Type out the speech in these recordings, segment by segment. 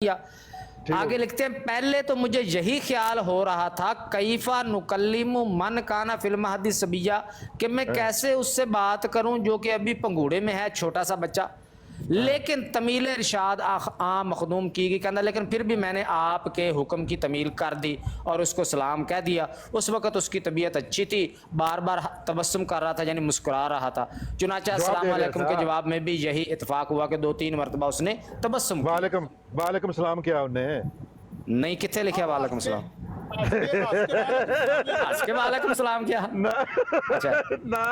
आगे लिखते हैं, पहले तो मुझे यही ख्याल हो रहा था कैफा नुकल्लिमु मन काना फिल महदी सबिया, कि मैं कैसे उससे बात करूं जो कि अभी पंगूड़े में है, छोटा सा बच्चा। लेकिन तमील इरशाद आम मखदूम की गई, कहना लेकिन फिर भी मैंने आपके हुक्म की तमील कर दी और उसको सलाम कह दिया। उस वक़्त उसकी तबीयत अच्छी थी, बार बार तबस्सुम कर रहा था, यानी मुस्कुरा रहा था। चुनाचा अस्सलाम वालेकुम के जवाब में भी यही इत्तेफाक हुआ कि 2-3 मरतबा उसने तबस्सुम किया। वालेकुम सलाम किया उन्हें नहीं, कितने लिखा वालेकुम सलाम? हंस के वालेकुम सलाम किया। अच्छा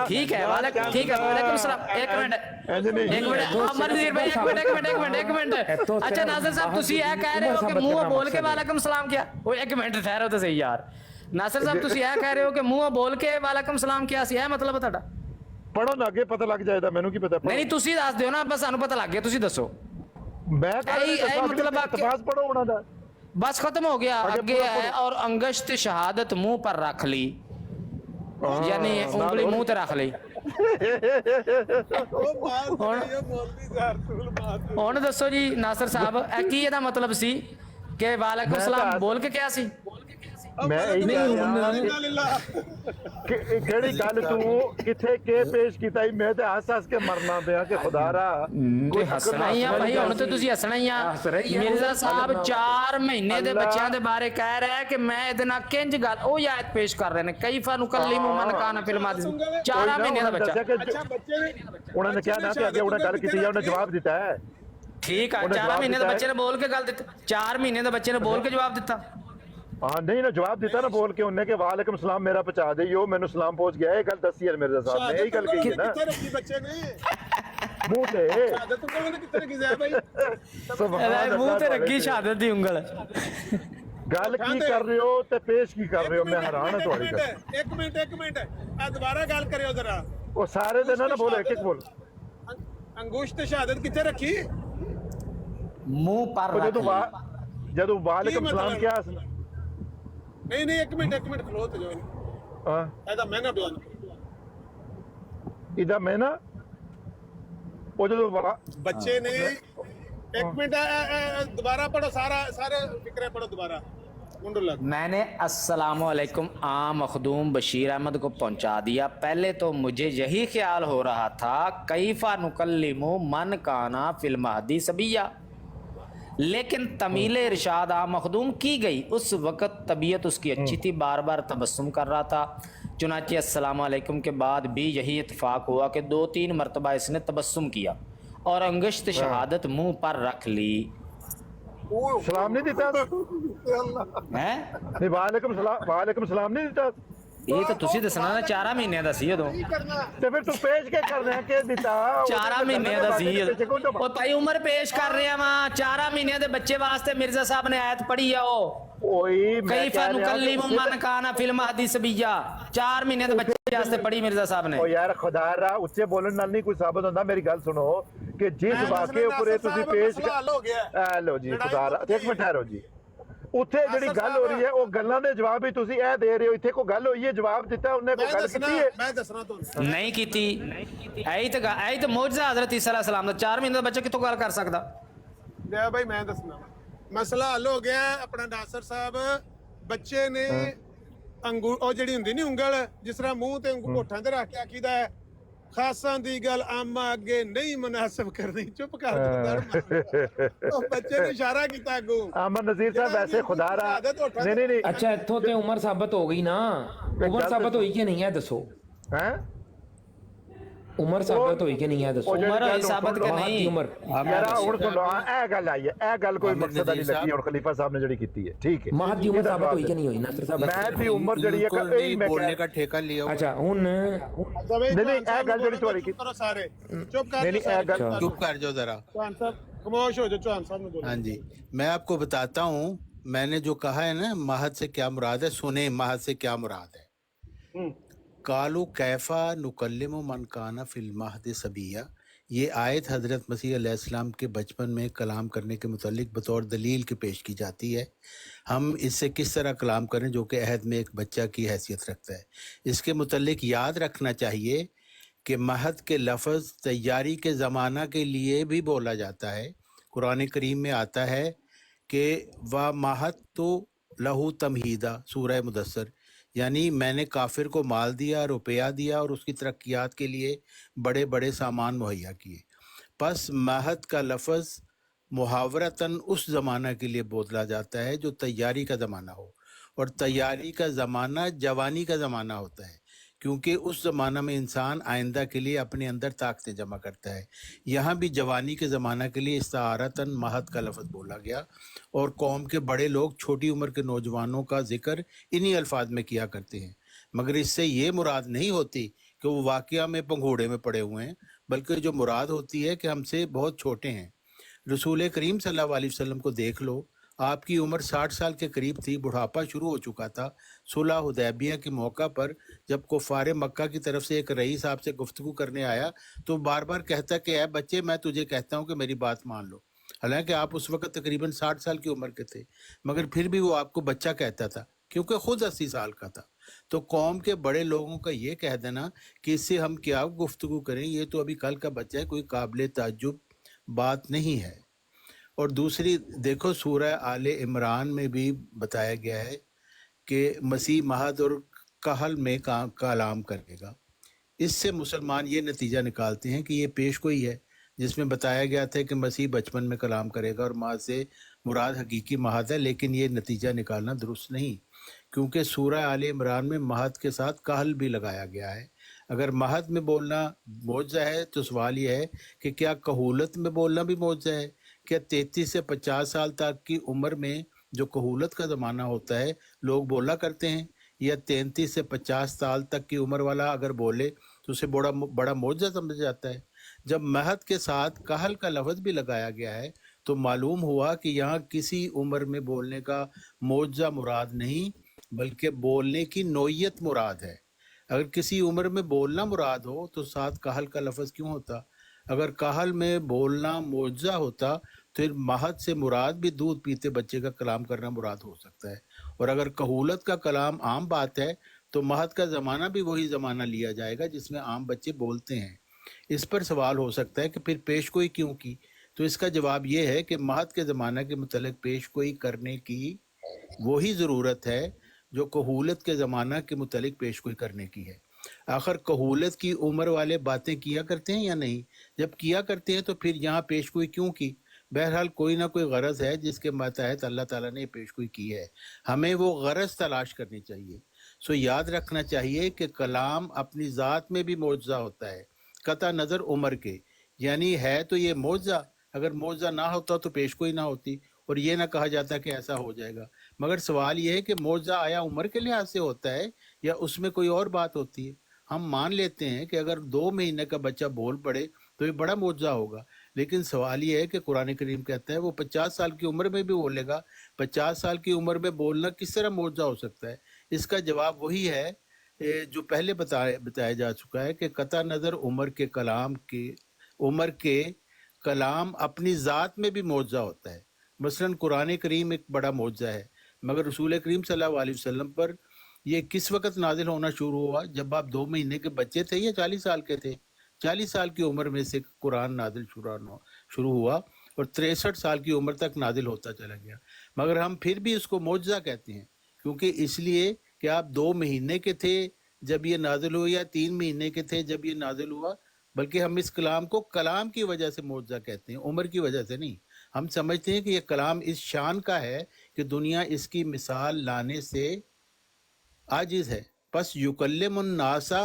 ठीक है, वालेकुम सलाम। एक मिनट अमरजीत भाई, एक मिनट। अच्छा नासिर साहब, तुसी ये कह रहे हो कि मुंह बोल के वालेकुम सलाम किया? वो एक मिनट ठहरो तो सही यार। नासिर साहब, तुसी ये कह रहे हो कि मुंह बोल के वालेकुम सलाम किया सी, है मतलब है ਤੁਹਾਡਾ? पढ़ो ना अगे पता लग जाएगा, मैनू की पता। नहीं तुसी दस दियो ना, बस सानू पता लग गया, तुसी दसो। मैं मतलब पढ़ो उन्हां दा बस खत्म हो गया। आगे है, और अंगश्त शहादत मुंह पर रख ली, यानी उंगली मुंह ते रख ली। हुण दसो जी नासिर साहब, की ਇਹਦਾ मतलब सी कि वालेकुम सलाम बोल के क्या सी? मैं केड़ी गल तू किथे के पेश कीता? मैं ते हंस हंस के मरना पिया कि खुदारा कोई हसना ही आ भाई। हुण ते तुसी हसना ही आ। मिर्जा साहब 4 महीने दे बच्चों दे बारे कह रहा है कि मैं इहदे नाल किंज गल, ओ आयत पेश कर रहे ने, कैफा नुकल्लिमु मन काना फिल मादी। 4 महीने दा बच्चा। अच्छा बच्चे उन्होंने क्या ना अगे उन्हें गल कीती है, उन्हें जवाब दिता है। ठीक है, 4 महीने दे बच्चे ने बोल के गल दित्ती। 4 महीने दे बच्चे ने बोल के जवाब दिता। हाँ नहीं ना जवाब दिता ना बोल के उन्हें कि वालेकुम सलाम मेरा पहुंचा दे, यो मैनू सलाम पहुंच गया। ये गल दसी है मिर्जा साहब ने, यही गल कही है ना बच्चे ने मुंह ते शहादत उंगल कितने की है भाई? मुंह ते रखी शहादत दी उंगल। गल की कर रहे हो ते पेश की कर रहे हो? मैं हैरान है तुम्हारी गल। एक मिनट दोबारा गल करियो जरा। वो सारे दिन ना बोलो, एक एक बोल। अंगुश्त शहादत कितने रखी? मुंह पर रख ली। जदों वालेकुम सलाम क्या? नहीं एक मिनट खलो तो जो हां ऐदा मैं ना बयान इदा मैं ना वो जदों बच्चे ने एक मिनट दोबारा पढ़ो, सारे फिक्रे पढ़ो दोबारा। मैंने अस्सलाम वालेकुम आम मखदूम बशीर अहमद को पहुंचा दिया। पहले तो मुझे यही ख्याल हो रहा था कैफा नुकल्लिमु मन काना फिल महदी सबिया, लेकिन तमील इरशाद आम मखदूम की गई। उस वक़्त तबीयत उसकी अच्छी थी, बार बार तबस्सुम कर रहा था। चुनांचे अस्सलाम वालेकुम के बाद भी यही इत्तेफाक हुआ कि 2-3 मरतबा इसने तबस्सुम किया और अंगश्त शहादत मुंह पर रख ली। सलाम नहीं देता है? वालेकुम सलाम नहीं देता। ये तो तुसी दसना ना, 4 महीने दा सी उदों। ते फिर तू पेश के कर रहा है के दिता? 4 महीने दा सी ओ भाई, उम्र पेश कर रहे वा। 4 महीने दे बच्चे वास्ते मिर्जा साहब ने आयत पढ़ी है। ओ ओए कैफा नुकल्लिमु मन काना फिल महदी सबिया, 4 महीने दे बच्चे वास्ते पढ़ी मिर्जा साहब ने। ओ यार खुदारा उच्चे बोलने नाल नहीं कोई साबित होंदा। मेरी गल सुनो कि जिस वाकये ऊपर तुसी पेश लो जी खुदारा, एक मिनट ठहरो जी। ਉੱਥੇ ਜਿਹੜੀ ਗੱਲ ਹੋ ਰਹੀ ਹੈ ਉਹ ਗੱਲਾਂ ਦੇ ਜਵਾਬ ਹੀ ਤੁਸੀਂ ਇਹ ਦੇ ਰਹੇ ਹੋ। ਇੱਥੇ ਕੋਈ ਗੱਲ ਹੋਈ ਹੈ, ਜਵਾਬ ਦਿੱਤਾ ਉਹਨੇ, ਕੋਈ ਗੱਲ ਕੀਤੀ ਹੈ? ਮੈਂ ਦੱਸਣਾ ਤੁਹਾਨੂੰ ਨਹੀਂ ਕੀਤੀ। ਐਈ ਤਾਂ ਮੌਜਜ਼ਾ ਹਜ਼ਰਤ ਈਸਾ ਅਲੈਹਿਸ ਸਲਾਮ ਦਾ। 4 ਮਹੀਨੇ ਦਾ ਬੱਚਾ ਕਿੱਥੋਂ ਗੱਲ ਕਰ ਸਕਦਾ? ਲੈ ਭਾਈ ਮੈਂ ਦੱਸਣਾ ਮਸਲਾ ਹੱਲ ਹੋ ਗਿਆ ਆਪਣਾ। ਨਾਸਰ ਸਾਹਿਬ ਬੱਚੇ ਨੇ ਉਹ ਜਿਹੜੀ ਹੁੰਦੀ ਨਹੀਂ ਉਂਗਲ, ਜਿਸ ਤਰ੍ਹਾਂ ਮੂੰਹ ਤੇ ਹੋਠਾਂ ਤੇ ਰੱਖ ਕੇ ਆਖੀਦਾ ਹੈ, ਖਾਸਾਂ ਦੀ ਗੱਲ ਆਮਾ ਅੱਗੇ ਨਹੀਂ ਮੁਨਾਸਬ ਕਰਨੀ, ਚੁੱਪ ਕਰ ਉਹ ਬੱਚੇ ਨੇ ਇਸ਼ਾਰਾ ਕੀਤਾ ਅੱਗੋਂ। ਅਮਨ ਨਜ਼ੀਰ ਸਾਹਿਬ ਵੈਸੇ ਖੁਦਾਰਾ ਨਹੀਂ ਅੱਛਾ ਇੱਥੋਂ ਤੇ ਉਮਰ ਸਾਬਤ ਹੋ ਗਈ ਨਾ। ਉਮਰ ਸਾਬਤ ਹੋਈ ਕਿ ਨਹੀਂ ਹੈ ਦੱਸੋ? ਹੈ ਉਮਰ ਸਾਬਤ ਹੋਈ ਕਿ ਨਹੀਂ ਹੈ ਦੱਸੋ? ਉਮਰ ਹੋਈ ਸਾਬਤ ਕਿ ਨਹੀਂ? ਉਮਰ ਯਾਰ ਹੁਣ ਸੁਣੋ, ਇਹ ਗੱਲ ਆਈ ਹੈ, ਇਹ ਗੱਲ ਕੋਈ ਮਕਸਦ ਵਾਲੀ ਲੱਗੀ ਹੁਣ ਖਲੀਫਾ ਸਾਹਿਬ ਨੇ ਜਿਹੜੀ ਕੀਤੀ ਹੈ। ਠੀਕ ਹੈ, ਮਹਦ ਦੀ ਉਮਰ ਸਾਬਤ ਹੋਈ ਕਿ ਨਹੀਂ ਹੋਈ ਨਾਸਰ ਸਾਹਿਬ? ਮੈਂ ਦੀ ਉਮਰ ਜਿਹੜੀ ਹੈ ਕਈ ਮੈਂ बोलने का ठेका लिया। ਅੱਛਾ ਹੁਣ नहीं ਇਹ ਗੱਲ ਜਿਹੜੀ ਤੁਹਾਡੀ ਕੀਤੀ ਕਰੋ ਸਾਰੇ ਚੁੱਪ ਕਰ नहीं ਇਹ ਗੱਲ चुप कर जाओ जरा। चौहान साहब खामोश हो जाओ। चौहान साहब ने बोला। हाँ जी, मैं आपको बताता हूँ, मैंने जो कहा है ना महद से क्या मुराद है, सुने महद से क्या मुराद है। कालू कैफा नुकल्लिमु मन काना फिल महद सबिया, ये आयत हज़रत मसीह अलैहिस्सलाम के बचपन में कलाम करने के मुतालिक बतौर दलील के पेश की जाती है। हम इससे किस तरह कलाम करें जो कि अहद में एक बच्चा की हैसियत रखता है। इसके मुतालिक याद रखना चाहिए कि महद के लफ्ज़ तैयारी के ज़माना के लिए भी बोला जाता है। कुरान करीम में आता है کہ वा माहत तो लहू तमहीदा सूरह मुदस्सर, यानी मैंने काफिर को माल दिया, रुपया दिया और उसकी तरक्कियात के लिए बड़े बड़े सामान मुहैया किए। पस महत का लफ्ज़ मुहावरतन उस ज़माना के लिए बोला जाता है जो तैयारी का ज़माना हो, और तैयारी का ज़माना जवानी का ज़माना होता है, क्योंकि उस ज़माना में इंसान आइंदा के लिए अपने अंदर ताकतें जमा करता है। यहाँ भी जवानी के ज़माना के लिए इस्तारतन महत का लफ्ज़ बोला गया, और कौम के बड़े लोग छोटी उम्र के नौजवानों का जिक्र इन्हीं अल्फाज में किया करते हैं, मगर इससे ये मुराद नहीं होती कि वो वाक़या में पंघोड़े में पड़े हुए हैं, बल्कि जो मुराद होती है कि हमसे बहुत छोटे हैं। रसूल करीम सल्लल्लाहु अलैहि वसल्लम को देख लो, आपकी उम्र 60 साल के करीब थी, बुढ़ापा शुरू हो चुका था। सुलह हुदैबिया के मौका पर जब कुफार मक्का की तरफ से एक रईस आपसे गुफ्तगू करने आया तो बार बार कहता कि ऐ बच्चे, मैं तुझे कहता हूँ कि मेरी बात मान लो। हालांकि आप उस वक्त तकरीबन 60 साल की उम्र के थे, मगर फिर भी वो आपको बच्चा कहता था, क्योंकि खुद 80 साल का था। तो कौम के बड़े लोगों का ये कह देना कि इससे हम क्या गुफ्तगू करें, ये तो अभी कल का बच्चा है, कोई काबिल ताज्जुब बात नहीं है। और दूसरी देखो, सूरह आले इमरान में भी बताया गया है कि मसीह महद और कहल में कलाम करेगा। इससे मुसलमान ये नतीजा निकालते हैं कि ये पेशगोई है, जिसमें बताया गया था कि मसीह बचपन में कलाम करेगा और महद से मुराद हकीकी महद है, लेकिन ये नतीजा निकालना दुरुस्त नहीं, क्योंकि सूरह आले इमरान में महद के साथ कहल भी लगाया गया है। अगर महद में बोलना मौजज़ा है तो सवाल ये है कि क्या कहूलत में बोलना भी मौजज़ा है? क्या 33 से 50 साल तक की उम्र में जो कहूलत का ज़माना होता है लोग बोला करते हैं, या 33 से 50 साल तक की उम्र वाला अगर बोले तो उसे बड़ा मौजज़ा समझा जाता है? जब महद के साथ कहल का लफ्ज़ भी लगाया गया है तो मालूम हुआ कि यहाँ किसी उम्र में बोलने का मौजज़ा मुराद नहीं, बल्कि बोलने की नोयत मुराद है। अगर किसी उम्र में बोलना मुराद हो तो साथ कहल का लफ्ज़ क्यों होता? अगर कहल में बोलना मौजज़ा होता तो फिर महद से मुराद भी दूध पीते बच्चे का कलाम करना मुराद हो सकता है। और अगर कहूलत का कलाम आम बात है तो महद का ज़माना भी वही ज़माना लिया जाएगा जिसमें आम बच्चे बोलते हैं। इस पर सवाल हो सकता है कि फिर पेशगोई क्यों की? तो इसका जवाब ये है कि महद के ज़माना के मुतल्लिक़ पेशगोई करने की वही ज़रूरत है जो कहूलत के ज़माना के मुतल्लिक़ पेशगोई करने की है। आखिर कहूलत की उम्र वाले बातें किया करते हैं या नहीं? जब किया करते हैं तो फिर यहाँ पेशगोई क्यों की? बहरहाल कोई ना कोई गरज है जिसके मातहत अल्लाह ताला ने पेशगोई की है। हमें वो गरज तलाश करनी चाहिए। सो याद रखना चाहिए कि कलाम अपनी ज़ात में भी मौजज़ा होता है, कता नज़र उम्र के। यानी है तो ये मौजज़ा, अगर मौजज़ा ना होता तो पेशगोई ना होती और ये ना कहा जाता कि ऐसा हो जाएगा। मगर सवाल ये है कि मौजज़ा आया उम्र के लिहाज से होता है या उसमें कोई और बात होती है? हम मान लेते हैं कि अगर 2 महीने का बच्चा बोल पड़े तो ये बड़ा मौजज़ा होगा, लेकिन सवाल ये है कि कुरान करीम कहता है वो 50 साल की उम्र में भी बोलेगा। 50 साल की उम्र में बोलना किस तरह मौजज़ा हो सकता है? इसका जवाब वही है जो पहले बताया जा चुका है कि कता नज़र उम्र के कलाम अपनी ज़ात में भी मौजज़ा होता है। मसलन कुरान करीम एक बड़ा मौजज़ा है, मगर रसूल करीम सल्लल्लाहु अलैहि वसल्लम पर ये किस वक़्त नाजिल होना शुरू हुआ? जब आप 2 महीने के बच्चे थे या 40 साल के थे? 40 साल की उम्र में से कुरान नाजिल शुरू हुआ और 63 साल की उम्र तक नाजिल होता चला गया। मगर हम फिर भी इसको मौजज़ा कहते हैं, क्योंकि इसलिए कि आप 2 महीने के थे जब ये नाजिल हुआ या 3 महीने के थे जब ये नाजिल हुआ, बल्कि हम इस कलाम को कलाम की वजह से मौजज़ा कहते हैं, उम्र की वजह से नहीं। हम समझते हैं कि ये कलाम इस शान का है कि दुनिया इसकी मिसाल लाने से आजिज़ है। बस युकल्लिमुन नासा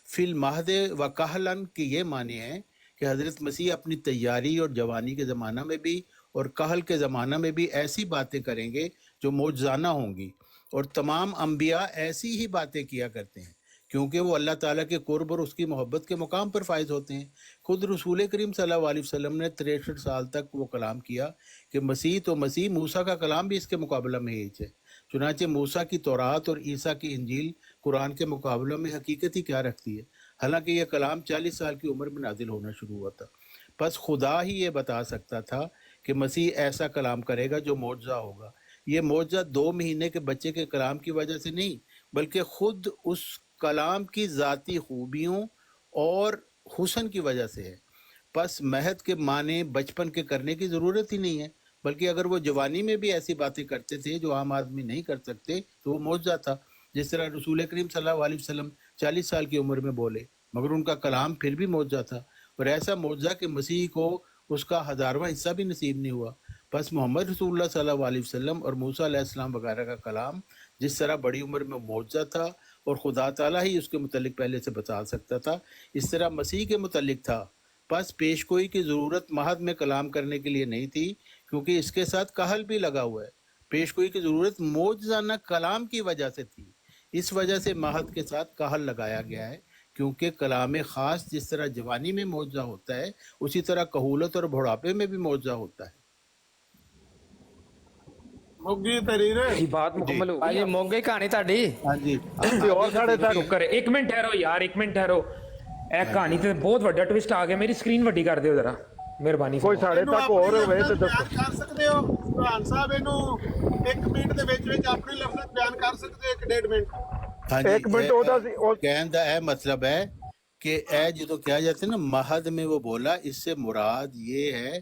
फिल महद व कहलन के ये माने हैं कि हज़रत मसीह अपनी तैयारी और जवानी के ज़माना में भी और कहल के ज़माना में भी ऐसी बातें करेंगे जो मौजज़ाना होंगी, और तमाम अंबिया ऐसी ही बातें किया करते हैं क्योंकि वो अल्लाह ताला के कुर्ब और उसकी मोहब्बत के मुकाम पर फायज होते हैं। खुद रसूल करीम सल्लल्लाहु अलैहि वसल्लम ने 63 साल तक वो कलाम किया कि मसीह मूसा का कलाम भी इसके मुकाबला में ही है। चुनांचे मूसा की तौरात और ईसा की इंजील कुरान के मुकाबले में हकीकत ही क्या रखती है? हालांकि यह कलाम 40 साल की उम्र में नाजिल होना शुरू हुआ था। बस खुदा ही ये बता सकता था कि मसीह ऐसा कलाम करेगा जो मौजज़ा होगा। ये मौजज़ा 2 महीने के बच्चे के कलाम की वजह से नहीं, बल्कि खुद उस कलाम की ज़ाती खूबियों और हुस्न की वजह से है। बस महद के माने बचपन के करने की ज़रूरत ही नहीं है, बल्कि अगर वो जवानी में भी ऐसी बातें करते थे जो आम आदमी नहीं कर सकते तो वो मौजज़ा था। जिस तरह रसूल करीम सल्लल्लाहु अलैहि वसल्लम 40 साल की उम्र में बोले, मगर उनका कलाम फिर भी मौजज़ा था। और ऐसा मौजज़ा कि मसीह को उसका 1000वां हिस्सा भी नसीब नहीं हुआ। बस मोहम्मद रसूलुल्लाह सल्लल्लाहु अलैहि वसल्लम और मूसा अलैहिस्सलाम वगैरह का कलाम जिस तरह बड़ी उम्र में मौजज़ा था और खुदा ताला ही उसके मुतल्लिक पहले से बता सकता था, इस तरह मसीह के मुतल्लिक था। बस पेशगोई की ज़रूरत महद में कलाम करने के लिए नहीं थी, क्योंकि इसके साथ कहल भी लगा हुआ है। पेशगोई की ज़रूरत मौजज़ाना कलाम की वजह से थी। इस वजह से महद के साथ कहल लगाया गया है, क्योंकि कलाम ख़ास जिस तरह जवानी में मौजज़ा होता है, उसी तरह कहूलत और बुढ़ापे में भी मौजज़ा होता है। ਮੁੱਗੀ ਤੇਰੀ ਰੇ ਇਹ ਬਾਤ ਮੁਕੰਮਲ ਹੋ ਭਾਜੀ ਗਈ। ਮੁੱਕ ਗਈ ਕਹਾਣੀ ਤੁਹਾਡੀ। हाँ जी, ਤੇ ਹੋਰ ਸਾਡੇ ਤੱਕ ਸ਼ੁਕਰ ਹੈ। 1 ਮਿੰਟ ਠਹਿਰੋ ਯਾਰ, 1 ਮਿੰਟ ਠਹਿਰੋ। ਇਹ ਕਹਾਣੀ ਤੇ ਬਹੁਤ ਵੱਡਾ ਟਵਿਸਟ ਆ ਗਿਆ। ਮੇਰੀ ਸਕਰੀਨ ਵੱਡੀ ਕਰ ਦਿਓ ਜ਼ਰਾ, ਮਿਹਰਬਾਨੀ। ਕੋਈ ਸਾਡੇ ਤੱਕ ਹੋਰ ਹੋਵੇ ਤੇ ਦੱਸੋ। ਬਿਆਨ ਕਰ ਸਕਦੇ ਹੋ ਪ੍ਰਧਾਨ ਸਾਹਿਬ, ਇਹਨੂੰ 1 ਮਿੰਟ ਦੇ ਵਿੱਚ ਆਪਣੇ ਲਫ਼ਜ਼ਾਂ ਬਿਆਨ ਕਰ ਸਕਦੇ ਹੋ, 1.5 ਮਿੰਟ। हाँ जी, एक मिनट होता सी कहने का यह मतलब है कि जो क्या जाते हैं ना महद में, वो बोला, इससे मुराद ये है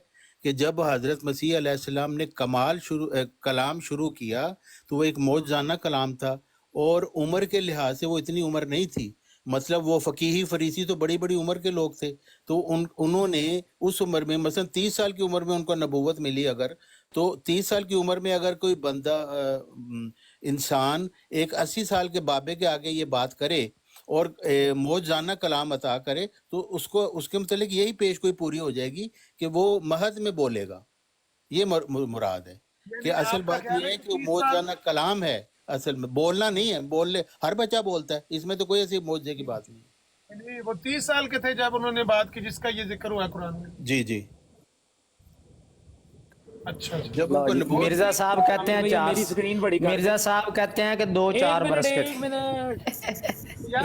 कि जब हजरत मसीह अलैहिस्सलाम ने कलाम शुरू किया तो वो एक मौजज़ाना कलाम था और उम्र के लिहाज से वो इतनी उम्र नहीं थी। मतलब वो फ़कीही फरीसी तो बड़ी बड़ी उम्र के लोग थे, तो उन्होंने उस उम्र में मसलन 30 साल की उम्र में उनको नबूवत मिली अगर, तो 30 साल की उम्र में अगर कोई बंदा इंसान एक 80 साल के बाबे के आगे ये बात करे और मौजज़ाना कलाम अता करे, तो उसको उसके मतलब यही पेश कोई पूरी हो जाएगी कि वो महद में बोलेगा। ये मुराद है कि असल बात ये है कि वो मौजज़ाना कलाम है, असल में बोलना नहीं है। बोलने हर बच्चा बोलता है, इसमें तो कोई ऐसी मौजज़े की बात नहीं है। नहीं, वो 30 साल के थे जब उन्होंने बात की जिसका ये जिक्र हुआ कुरान में। जी जी, अच्छा अच्छा। जब उनको नबूवत मिर्जा साहब कहते हैं मेरी स्क्रीन बड़ी कर। मिर्जा साहब कहते हैं कि 2-4 बरस के थे।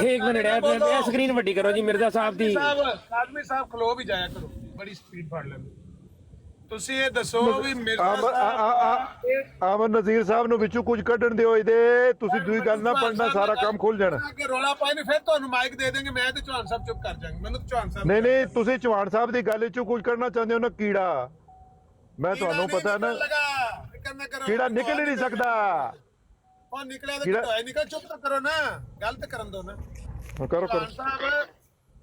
1 मिनट ਇਹ ਸਕਰੀਨ ਵੱਡੀ ਕਰੋ ਜੀ ਮਿਰਜ਼ਾ ਸਾਹਿਬ ਦੀ। ਆਦਮੀ ਸਾਹਿਬ ਖਲੋ ਵੀ ਜਾਇਆ ਕਰੋ, ਬੜੀ ਸਪੀਡ ਫੜ ਲੈਂਦੇ। ਤੁਸੀਂ ਇਹ ਦੱਸੋ ਵੀ ਆਮਨ ਨਜ਼ੀਰ ਸਾਹਿਬ ਨੂੰ ਵਿੱਚੋਂ ਕੁਝ ਕੱਢਣ ਦਿਓ ਇਹਦੇ, ਤੁਸੀਂ ਦੂਈ ਗੱਲ ਨਾ ਪੜਨਾ, ਸਾਰਾ ਕੰਮ ਖੁੱਲ ਜਾਣਾ। ਅੱਗੇ ਰੋਲਾ ਪਾਏ ਨੇ ਫਿਰ ਤੁਹਾਨੂੰ ਮਾਈਕ ਦੇ ਦੇਣਗੇ, ਮੈਂ ਤੇ ਚੌਹਾਨ ਸਾਹਿਬ ਚੁੱਪ ਕਰ ਜਾਵਾਂਗੇ। ਮੈਨੂੰ ਚੌਹਾਨ ਸਾਹਿਬ ਨਹੀਂ ਤੁਸੀਂ ਚੌਹਾਨ ਸਾਹਿਬ ਦੀ ਗੱਲ ਵਿੱਚੋਂ ਕੁਝ ਕੱਢਣਾ ਚਾਹੁੰਦੇ ਹੋ ਨਾ, ਕੀੜਾ, ਮੈਂ ਤੁਹਾਨੂੰ ਪਤਾ ਨਾ, ਕੀੜਾ ਨਿਕਲ ਹੀ ਨਹੀਂ ਸਕਦਾ। ਉਹ ਨਿਕਲਿਆ ਤਾਂ ਕਿਹੜਾ ਨਿਕਲ, ਚੁੱਪ ਤਾਂ ਕਰੋ ਨਾ, ਗੱਲ ਤਾਂ ਕਰਨ ਦਿਓ ਨਾ। ਕਰੋ ਚੌਹਾਨ ਸਾਹਿਬ,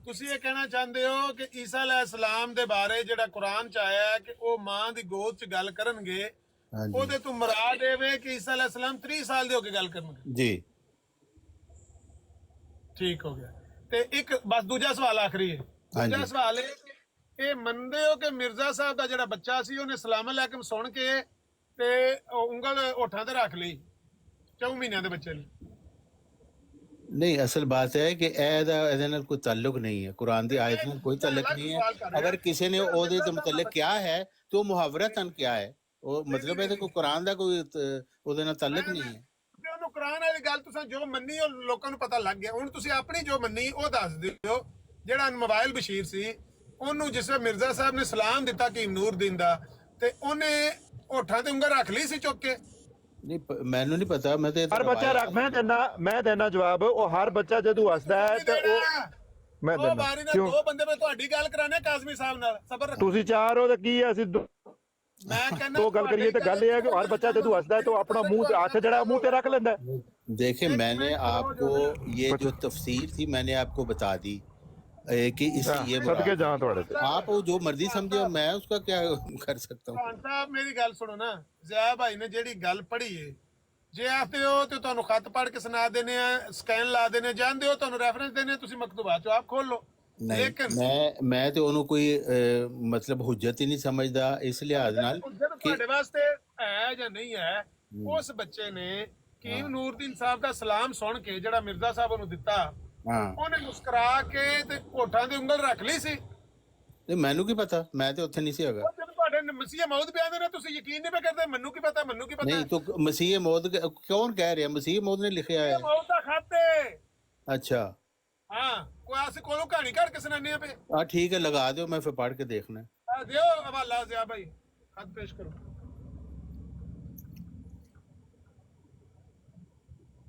ਤੁਸੀਂ ਇਹ ਕਹਿਣਾ ਚਾਹੁੰਦੇ ਹੋ ਕਿ ਈਸਾ ਅਲੈਹਿਸਲਾਮ ਦੇ ਬਾਰੇ ਜਿਹੜਾ ਕੁਰਾਨ ਚ ਆਇਆ ਹੈ ਕਿ ਉਹ ਮਾਂ ਦੀ ਗੋਦ ਚ ਗੱਲ ਕਰਨਗੇ, ਉਹਦੇ ਤੋਂ ਮੁਰਾਦ ਇਹ ਵੇ ਕਿ ਈਸਾ ਅਲੈਹਿਸਲਾਮ 30 ਸਾਲ ਦੇ ਹੋ ਕੇ ਗੱਲ ਕਰਨਗੇ। जी ਠੀਕ ਹੋ ਗਿਆ। ਤੇ ਇੱਕ ਬਸ ਦੂਜਾ ਸਵਾਲ ਆਖਰੀ ਹੈ। ਦੂਜਾ ਸਵਾਲ ਇਹ ਮੰਨਦੇ ਹੋ ਕਿ ਮਿਰਜ਼ਾ ਸਾਹਿਬ ਦਾ ਜਿਹੜਾ ਬੱਚਾ ਸੀ ਉਹਨੇ ਸਲਾਮ ਅਲੈਕਮ ਸੁਣ ਕੇ ਤੇ ਉਂਗਲ ਹੋਠਾਂ ਤੇ ਰੱਖ ਲਈ 4 ਮਹੀਨਿਆਂ ਦੇ ਬੱਚੇ ਨੇ? नहीं, असल बात है कि ਇਹਦੇ ਨਾਲ ਕੋਈ ਤਾल्लुक नहीं है, कुरान दी आयत ਨਾਲ ਕੋਈ ਤਾल्लुक नहीं है। अगर किसी ने ਉਹਦੇ ਤੋਂ ਮੁਤਲਕ ਕਿਆ है तो मुहावरतन क्या है, ਉਹ ਮਤਲਬ ਇਹਦੇ ਕੋਈ ਕੁਰਾਨ ਦਾ ਕੋਈ ਉਹਦੇ ਨਾਲ ਤਾल्लुक नहीं है। ਤੇ ਉਹਨੂੰ ਕੁਰਾਨ ਵਾਲੀ ਗੱਲ ਤੁਸੀਂ ਜੋ ਮੰਨੀ ਉਹ ਲੋਕਾਂ ਨੂੰ ਪਤਾ ਲੱਗ ਗਿਆ। ਹੁਣ ਤੁਸੀਂ ਆਪਣੀ ਜੋ ਮੰਨੀ ਉਹ ਦੱਸ ਦਿਓ। ਜਿਹੜਾ ਮੋਬਾਈਲ ਬਸ਼ੀਰ ਸੀ, ਉਹਨੂੰ ਜਿਸ ਵੇਲੇ ਮਿਰਜ਼ਾ ਸਾਹਿਬ ਨੇ ਸਲਾਮ ਦਿੱਤਾ ਕਿ ਨੂਰਦੀਨ ਦਾ, ਤੇ ਉਹਨੇ ਹੋਠਾਂ ਤੇ ਉਂਗਲ ਰੱਖ ਲਈ ਸੀ ਚੁੱਕ ਕੇ? ਨਹੀਂ, ਮੈਨੂੰ ਨਹੀਂ ਪਤਾ। ਮੈਂ ਤੇ ਹਰ ਬੱਚਾ ਰੱਖ, ਮੈਂ ਦੇਣਾ ਜਵਾਬ। ਉਹ ਹਰ ਬੱਚਾ ਜਦੋਂ ਹੱਸਦਾ ਹੈ ਤੇ ਉਹ ਮੈਂ ਉਹ ਦੇਣਾ ਬਾਰੀ ਨਾਲ ਕਿਉਂ? 2 ਬੰਦੇ ਮੈਂ ਤੁਹਾਡੀ ਗੱਲ ਕਰਾਣੇ ਕਾਜ਼ਮੀ ਸਾਹਿਬ ਨਾਲ, ਸਬਰ ਰੱਖੋ। ਤੁਸੀਂ 4 ਹੋ ਤਾਂ ਕੀ ਹੈ, ਅਸੀਂ ਮੈਂ ਕਹਿੰਦਾ ਦੋ ਗੱਲ ਕਰੀਏ ਤਾਂ ਗੱਲ ਇਹ ਹੈ ਕਿ ਹਰ ਬੱਚਾ ਜਦੋਂ ਹੱਸਦਾ ਹੈ ਤਾਂ ਆਪਣਾ ਮੂੰਹ ਹੱਥ ਜਿਹੜਾ ਮੂੰਹ ਤੇ ਰੱਖ ਲੈਂਦਾ ਹੈ। देखिए, मैंने आपको ये जो तफसीर थी मैंने आपको बता दी कि इस ये सदके जहां ਤੁਹਾਡੇ ਤੇ आप जो मर्जी समझे, मैं उसका क्या कर सकता हूँ। ਖਾਨ ਸਾਹਿਬ ਮੇਰੀ ਗੱਲ ਸੁਣੋ ਨਾ, ਜ਼ਿਆ ਭਾਈ ਨੇ ਜਿਹੜੀ ਗੱਲ ਪੜ੍ਹੀ ਏ, ਜੇ ਆਖਦੇ ਹੋ ਤੇ ਤੁਹਾਨੂੰ ਖੱਤ ਪੜ੍ਹ ਕੇ ਸੁਣਾ ਦੇਣੇ ਆ, ਸਕੈਨ ਲਾ ਦੇਣੇ, ਜਾਣਦੇ ਹੋ ਤੁਹਾਨੂੰ ਰੈਫਰੈਂਸ ਦੇਣੇ, ਤੁਸੀਂ ਮਕਤੂਬਾਤ ਚੋਂ ਆਪ ਖੋਲ ਲਓ। ਨਹੀਂ, ਮੈਂ ਤੇ ਉਹਨੂੰ ਕੋਈ ਮਤਲਬ ਹੁਜਤ ਹੀ ਨਹੀਂ ਸਮਝਦਾ ਇਸ ਲਿਹਾਜ਼ ਨਾਲ ਕਿ ਤੁਹਾਡੇ ਵਾਸਤੇ ਹੈ ਜਾਂ ਨਹੀਂ ਹੈ। ਉਸ ਬੱਚੇ ਨੇ ਕੀਮ ਨੂਰਦੀਨ ਸਾਹਿਬ ਦਾ ਸਲਾਮ ਸੁਣ ਕੇ ਜਿਹੜਾ ਮਿਰਜ਼ਾ ਸਾਹਿਬ ਨੂੰ ਦਿੱਤਾ, ਉਹਨੇ ਮੁਸਕਰਾ ਕੇ ਤੇ ਹੋਠਾਂ ਦੀ ਉਂਗਲ ਰੱਖ ਲਈ ਸੀ। ਤੇ ਮੈਨੂੰ ਕੀ ਪਤਾ, ਮੈਂ ਤੇ ਉੱਥੇ ਨਹੀਂ ਸੀ ਹੈਗਾ। ਜਦ ਤੁਹਾਡੇ ਮਸੀਹ ਮੌਦ ਬਿਆਨ ਨੇ ਤੁਸੀਂ ਯਕੀਨ ਨਹੀਂ ਕਰਦੇ, ਮੈਨੂੰ ਕੀ ਪਤਾ, ਮੈਨੂੰ ਕੀ ਪਤਾ। नहीं तो मसीह मौद कौन कह रहे हैं? मसीह मौद ने लिखा है। ਮੌਦ ਦਾ ਖਾਤੇ। अच्छा ਹਾਂ, ਕੋਈ ਅਸੀਂ ਕੋਲੋਂ ਕਹਾਣੀ ਕੱਢ ਕੇ ਸੁਣਾਉਂਦੇ ਆ ਪਏ। हाँ ठीक है, लगा दो, मैं फिर पढ़ के देखना है। ਦਿਓ ਹਵਾਲਾ ਜ਼ਿਆ ਭਾਈ, ਖਤ ਪੇਸ਼ ਕਰੋ।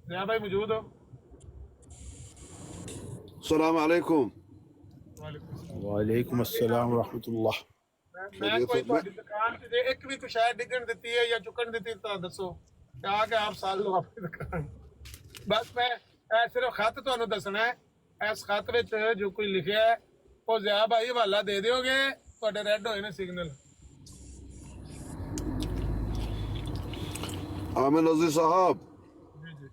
ਜ਼ਿਆ ਭਾਈ ਮੌਜੂਦ ਹੋ? السلام عليكم. ਵਾਲੇਕੁਮ वालेकुम अस्सलाम रहमतुल्लाह। ਮੈਂ ਮੈਂ ਕੋਈ ਤੁਹਾਡੀ ਦੁਕਾਨ ਤੇ ਜੇ ਇੱਕ ਵੀ ਕੁਛ ਹੈ ਡਿੱਗਣ ਦਿੱਤੀ ਹੈ ਜਾਂ ਚੁੱਕਣ ਦਿੱਤੀ ਤਾਂ ਦੱਸੋ ਕਿ ਆ ਕੇ ਆਪ ਸਾਲ ਲਓ ਆਪਣੀ ਦੁਕਾਨ। ਬਸ ਮੈਂ ਇਹ ਸਿਰਫ ਖਤ ਤੁਹਾਨੂੰ ਦੱਸਣਾ ਹੈ। ਇਸ ਖਤ ਵਿੱਚ ਜੋ ਕੋਈ ਲਿਖਿਆ ਹੈ ਉਹ ਜ਼ਿਆ ਭਾਈ ਹਵਾਲਾ ਦੇ ਦਿਓਗੇ, ਤੁਹਾਡੇ ਰੈੱਡ ਹੋਏ ਨੇ ਸਿਗਨਲ। आमिर नजीर साहब, ਜੀ ਜੀ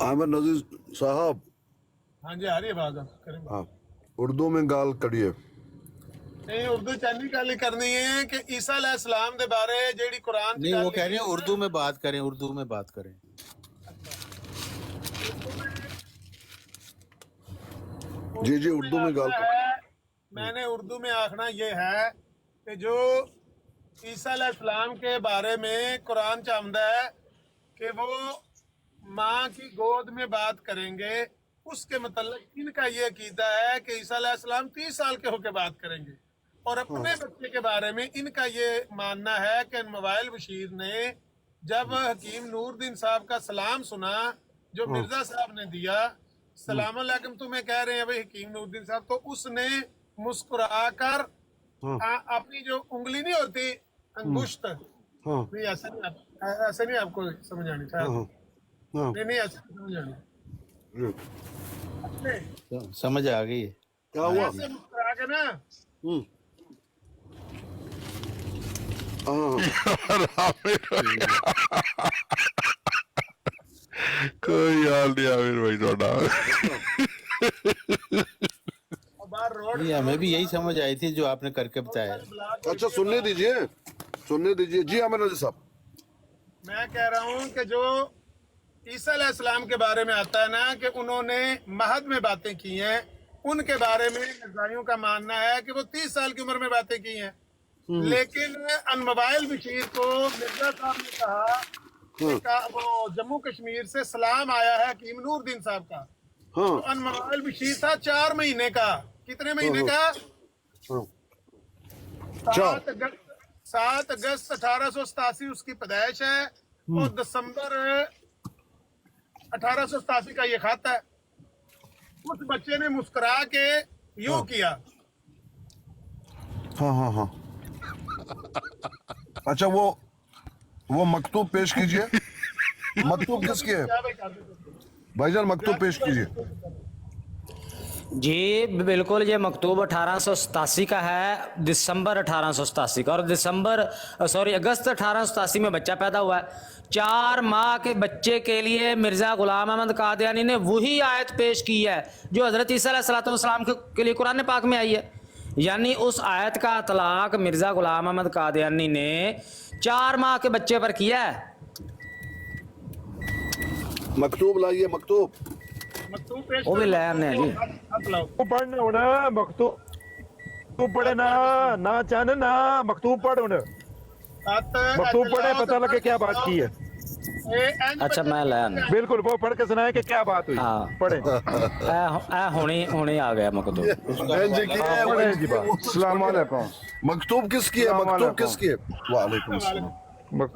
आमिर नजीर साहब, हाँ जी आ रही है आवाज करेंगे। हाँ, उर्दू में गाल करिए। नहीं उर्दू चैनल गाली करनी है कि ईसा अलैहिस्सलाम दे बारे जेड़ी कुरान च नहीं, वो गल कह रहे हैं उर्दू में बात करें, उर्दू में बात करें। जी जी, उर्दू में गाल करिए। है, मैंने उर्दू में आखना ये है कि जो ईसा अलैहिस्सलाम के बारे में कुरान च आमदा है कि वो माँ की गोद में बात करेंगे, उसके मतलब इनका ये अकीदा है कि ईसा अलैहिस्सलाम 30 साल के होकर बात करेंगे। और अपने बच्चे के बारे में इनका ये मानना है कि मोबाइल बशीर ने जब हकीम नूरदीन साहब का सलाम सुना जो मिर्जा साहब ने दिया, सलाम अलैकुम तुम्हें कह रहे हैं भाई हकीम नूरदीन साहब, तो उसने मुस्कुरा कर अपनी जो उंगली नहीं होती अंगुष्ठ, नहीं ऐसे नहीं आपको समझ आनी चाहिए, नहीं नहीं ऐसे नहीं समझ आनी। समझ आ गई है। क्या हुआ? ऐसे मुस्कुरा के ना कोई हाल नहीं आमिर भाई थोड़ा। और बाहर रोड नहीं, हमें भी यही समझ आई थी जो आपने करके बताया। अच्छा सुनने दीजिए, सुनने दीजिए। जी आमिर नजीर साहब, मैं कह रहा हूँ कि जो ईसा अलैहिस्सलाम के बारे में आता है ना कि उन्होंने महद में बातें की हैं, उनके बारे में मिर्जाइयों का मानना है कि वो 30 साल की उम्र में बातें की हैं। लेकिन अनमोबाइल बशीर को मिर्जा साहब ने कहा कि वो जम्मू कश्मीर से सलाम आया है हकीम नूरदीन साहब का, तो अनमोबाइल बशीर था 4 महीने का। कितने महीने का? 7 अगस्त 1887 उसकी पैदाइश है और दिसंबर 1887 का ये खाता है। उस बच्चे ने मुस्कुरा के यूं किया। हाँ हाँ हाँ। अच्छा वो मकतूब पेश कीजिए। मकतूब किसकी है क्या भाई कर देते? भाईजान? मकतूब पेश कीजिए। जी बिल्कुल, ये मकतूब 1887 का है, दिसंबर 1887 का, और अगस्त 1887 में बच्चा पैदा हुआ है। 4 माह के बच्चे के लिए मिर्ज़ा गुलाम अहमद कादियानी ने वही आयत पेश की है जो हज़रत ईसा अलैहिस्सलाम के लिए कुरान पाक में आई है। यानी उस आयत का इतलाक मिर्ज़ा गुलाम अहमद कादियानी ने 4 माह के बच्चे पर किया है। मकतूब लाइए, मकतूब। मकतूब पेश वो भी ले आने हैं जी। हाथ लाओ। वो पढ़ने होना मकतूब, तू पढ़े ना चाहने ना मकतूब पढ़ होना, मकतूब पढ़े पता लगे क्या बात की है। अच्छा मैं ले आने। बिल्कुल वो पढ़ के सुनाए कि क्या बात हुई। हाँ। पढ़े होने आ गया मकतूब। बहन जी की है, पढ़े जी बात। अस्सलाम वालेकुम। मकतूब किसकी है? मकतूब किसकी है? वालेकुम अस्सलाम।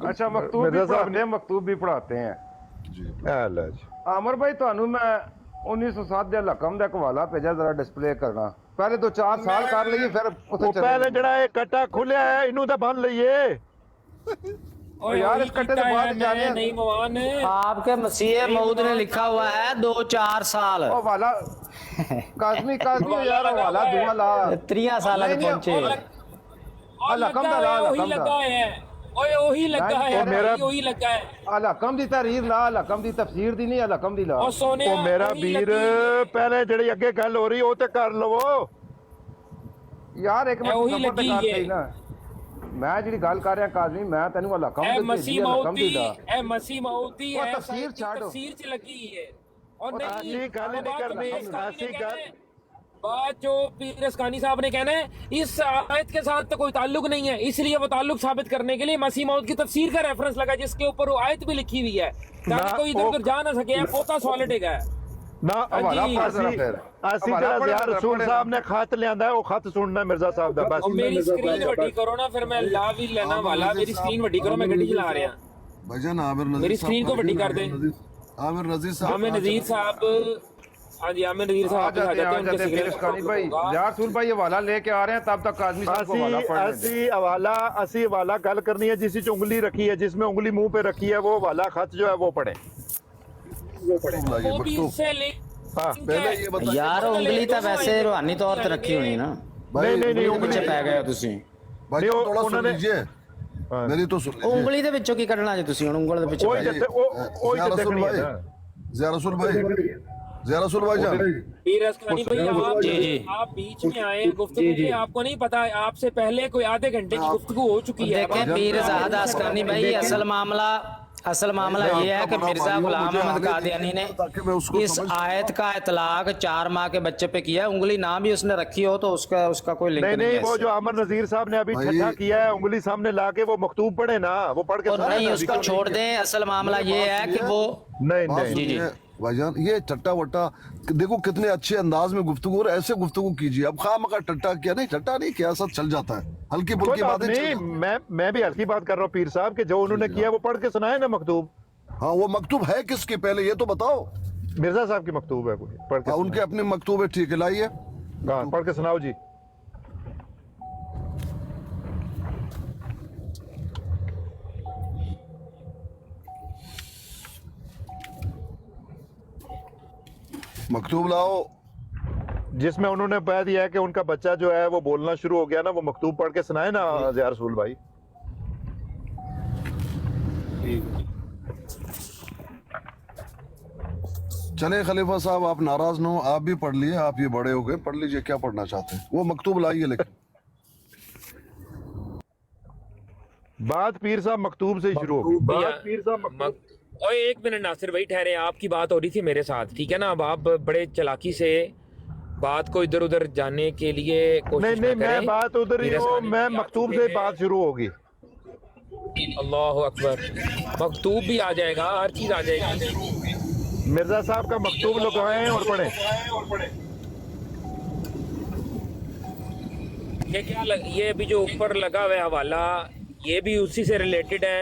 अच्छा मकतूब भी पढ़ाते हैं, मकतूब भी पढ़ाते हैं। अल्लाह जी। आमर भाई ਤੁਹਾਨੂੰ ਮੈਂ 1907 ਦੇ ਹਕਮ ਦਾ ਇੱਕ ਹਵਾਲਾ ਭੇਜਿਆ, ਜ਼ਰਾ ਡਿਸਪਲੇ ਕਰਨਾ। ਪਹਿਲੇ तो 4 ਸਾਲ ਕਰ ਲਈਏ ਫਿਰ ਉੱਥੇ ਉਹ ਪਹਿਲੇ ਜਿਹੜਾ ਇਹ ਕੱਟਾ ਖੁੱਲਿਆ ਹੈ ਇਹਨੂੰ ਤਾਂ ਬੰਨ ਲਈਏ। ओ यार इस कट्टे से बाहर जाने नहीं मवान आपके मसीह मऊद ने लिखा हुआ है 2-4 साल। ओ वाला काज़मी यार हवाला दुआ ला 3 साल तक पहुंचे। हकम दा ला वही लगा है, ओए वही लगा है, वही लगा है। हकम दी तहरीर ला, हकम दी तफसीर दी नहीं, हकम दी ला। और सोने ਉਹ ਮੇਰਾ ਵੀਰ ਪਹਿਲੇ ਜਿਹੜੀ ਅੱਗੇ ਗੱਲ ਹੋ ਰਹੀ ਉਹ ਤੇ ਕਰ ਲਵੋ। यार एक मिनट ਉਹੀ नंबर ते ਲੱਗੀ कर है। सही ना, मैं जी गल कर रहा काज़मी, मैं तेन हकम ए दी मसीह मौती, ए मसीह मौती और है, तफसीर छाड़ो। तफसीर च लगी है। और और नहीं ऐसी गल नहीं बात करनी, पीर अस्कानी ऐसी ने गल- कहना है, बात जो पीर अस्कानी साहब ने कहना है इस आयत के साथ तो कोई ताल्लुक नहीं है, इसलिए वो ताल्लुक साबित करने के लिए मसीह मौत की तफसीर का रेफरेंस लगा जिसके ऊपर वो आयत भी लिखी हुई है ताकि कोई इधर उधर जा ना सके। पोता सॉलिड है ਨਾ हवाला जी। पढ़ जरा फिर। ਅਸੀਂ हवाला ਜਿਹੜਾ पढ़ ਯਾਰ जरा, ਰਸੂਲ पढ़। ਸਾਹਿਬ ਨੇ खत ਲਿਆਂਦਾ ਉਹ खत सुनना मिर्जा साहब ਦਾ बस। और मेरी स्क्रीन वड्डी करो ना, फिर मैं ला भी लेना वाला, मेरी स्क्रीन वड्डी करो, मैं गड्डी चला रहा। भाईजान आमिर नजीर मेरी स्क्रीन को बड़ी कर दे। आमिर नजीर साहब, आमिर नजीर साहब हाँ जी आमिर नजीर आ साहब जाते हैं, आ उनके जाते हैं। सिगरेट फिर इसकानी भाई, होगा। यार सुन भाई हवाला लेके आ रहे हैं, तब तक आदमी साहब को हवाला पढ़ने दें। ਅਸੀਂ ਹਵਾਲਾ ਗੱਲ ਕਰਨੀ ਹੈ ਜਿਸ ਵਿੱਚ ਉਂਗਲੀ ਰੱਖੀ ਹੈ, जिसमें ਉਂਗली मुंह पे रखी है, वो हवाला खत जो है वो पढ़े। वो भी इससे ले हाँ, पहले ये बताइए ਯਾਰ ਉਂਗਲੀ ਤਾਂ ਵੈਸੇ ਰੂਹਾਨੀ ਤੌਰ ਤੇ ਰੱਖੀ ਹੋਣੀ ਨਾ। भाई, नहीं, ਪਿੱਛੇ ਪੈ ਗਏ ਹੋ ਤੁਸੀਂ। भाई नहीं, थोड़ा सुन उन्होंने- लीजिए मेरी तो सुन लीजिए ਉਂਗਲੀ ਦੇ ਵਿੱਚੋਂ ਕੀ ਕੱਢਣਾ ਜੇ ਤੁਸੀਂ ਹੁਣ ਉਂਗਲ ਦੇ ਪਿੱਛੇ ਉਹ ਪੈ ਗਏ। ਉਹ जिया रसूल भाई, जिया रसूल भाई, जिया रसूल भाई जान, पीर असकानी भाई आप जी, जी। आप बीच में आए गुफ्तगू के, आपको नहीं पता आपसे पहले कोई आधे घंटे की गुफ्तगू हो चुकी है। देखें पीर ज़ाहद असकानी भाई, असल मामला ये है कि मिर्जा गुलाम अहमद कादियानी ने ताकि मैं उसको इस समझ- आयत का इतलाक 4 माह के बच्चे पे किया है। उंगली ना भी उसने रखी हो तो उसका कोई लिंक नहीं नहीं है वो इससे। जो अमर नजीर साहब ने अभी भाई- ठट्ठा किया है, उंगली सामने ला के वो मकतूब पढ़े ना, वो पढ़ के और सुनाए नहीं ना। उसको छोड़ दें। असल मामला ये है कि वो नहीं बात नहीं सुनिए भाईजान, ये टट्टा वट्टा देखो कितने अच्छे अंदाज में गुफ्तगू, और ऐसे गुफ्तगू कीजिए। अब खामखा टट्टा किया नहीं, टट्टा नहीं किया, सब चल जाता है, हल्की कोई फुल्की बात बातें चल नहीं, जाती मैं भी हल्की बात कर रहा हूँ पीर साहब के जो उन्होंने किया वो पढ़ के सुनाए ना मकतूब। हैं। हाँ, वो मकतूब है किसके, पहले ये तो बताओ। मिर्जा साहब की मकतूब है कोई, पढ़ के हाँ, उनके अपने मकतूब है, ठीक है, लाइए। सुनाए। हाँ, पढ़ के सुनाओ जी। मकतूब लाओ। जिसमें उन्होंने बता दिया है कि उनका बच्चा जो है वो बोलना शुरू हो गया ना, वो मकतूब पढ़ के सुनाए ना ज़िया रसूल भाई। चले खलीफा साहब, आप नाराज न हो, आप भी पढ़ लिए, आप ये बड़े हो गए, पढ़ लीजिए क्या पढ़ना चाहते हैं। वो मकतूब लाइए लेकिन। बात पीर साहब मकतूब से ही शुरू होगी। भैया, बात पीर साहब मकतूब। और एक मिनट नासिर भाई ठहरे, आपकी बात हो रही थी मेरे साथ, ठीक है ना। अब आप बड़े चालाकी से बात को इधर उधर जाने के लिए कोशिश नहीं ना मैं करें। बात उधर ही पीर हूँ, असकानी मैं भाई, मकतूब आप से चुप बात शुरू होगी। अल्लाह अकबर, मकतूब भी आ जाएगा, हर चीज आ जाएगी। मिर्जा साहब का मकतूब लगाएं और पढ़ें। ये क्या ये अभी जो ऊपर लगा हुआ है हवाला, ये भी उसी से रिलेटेड है।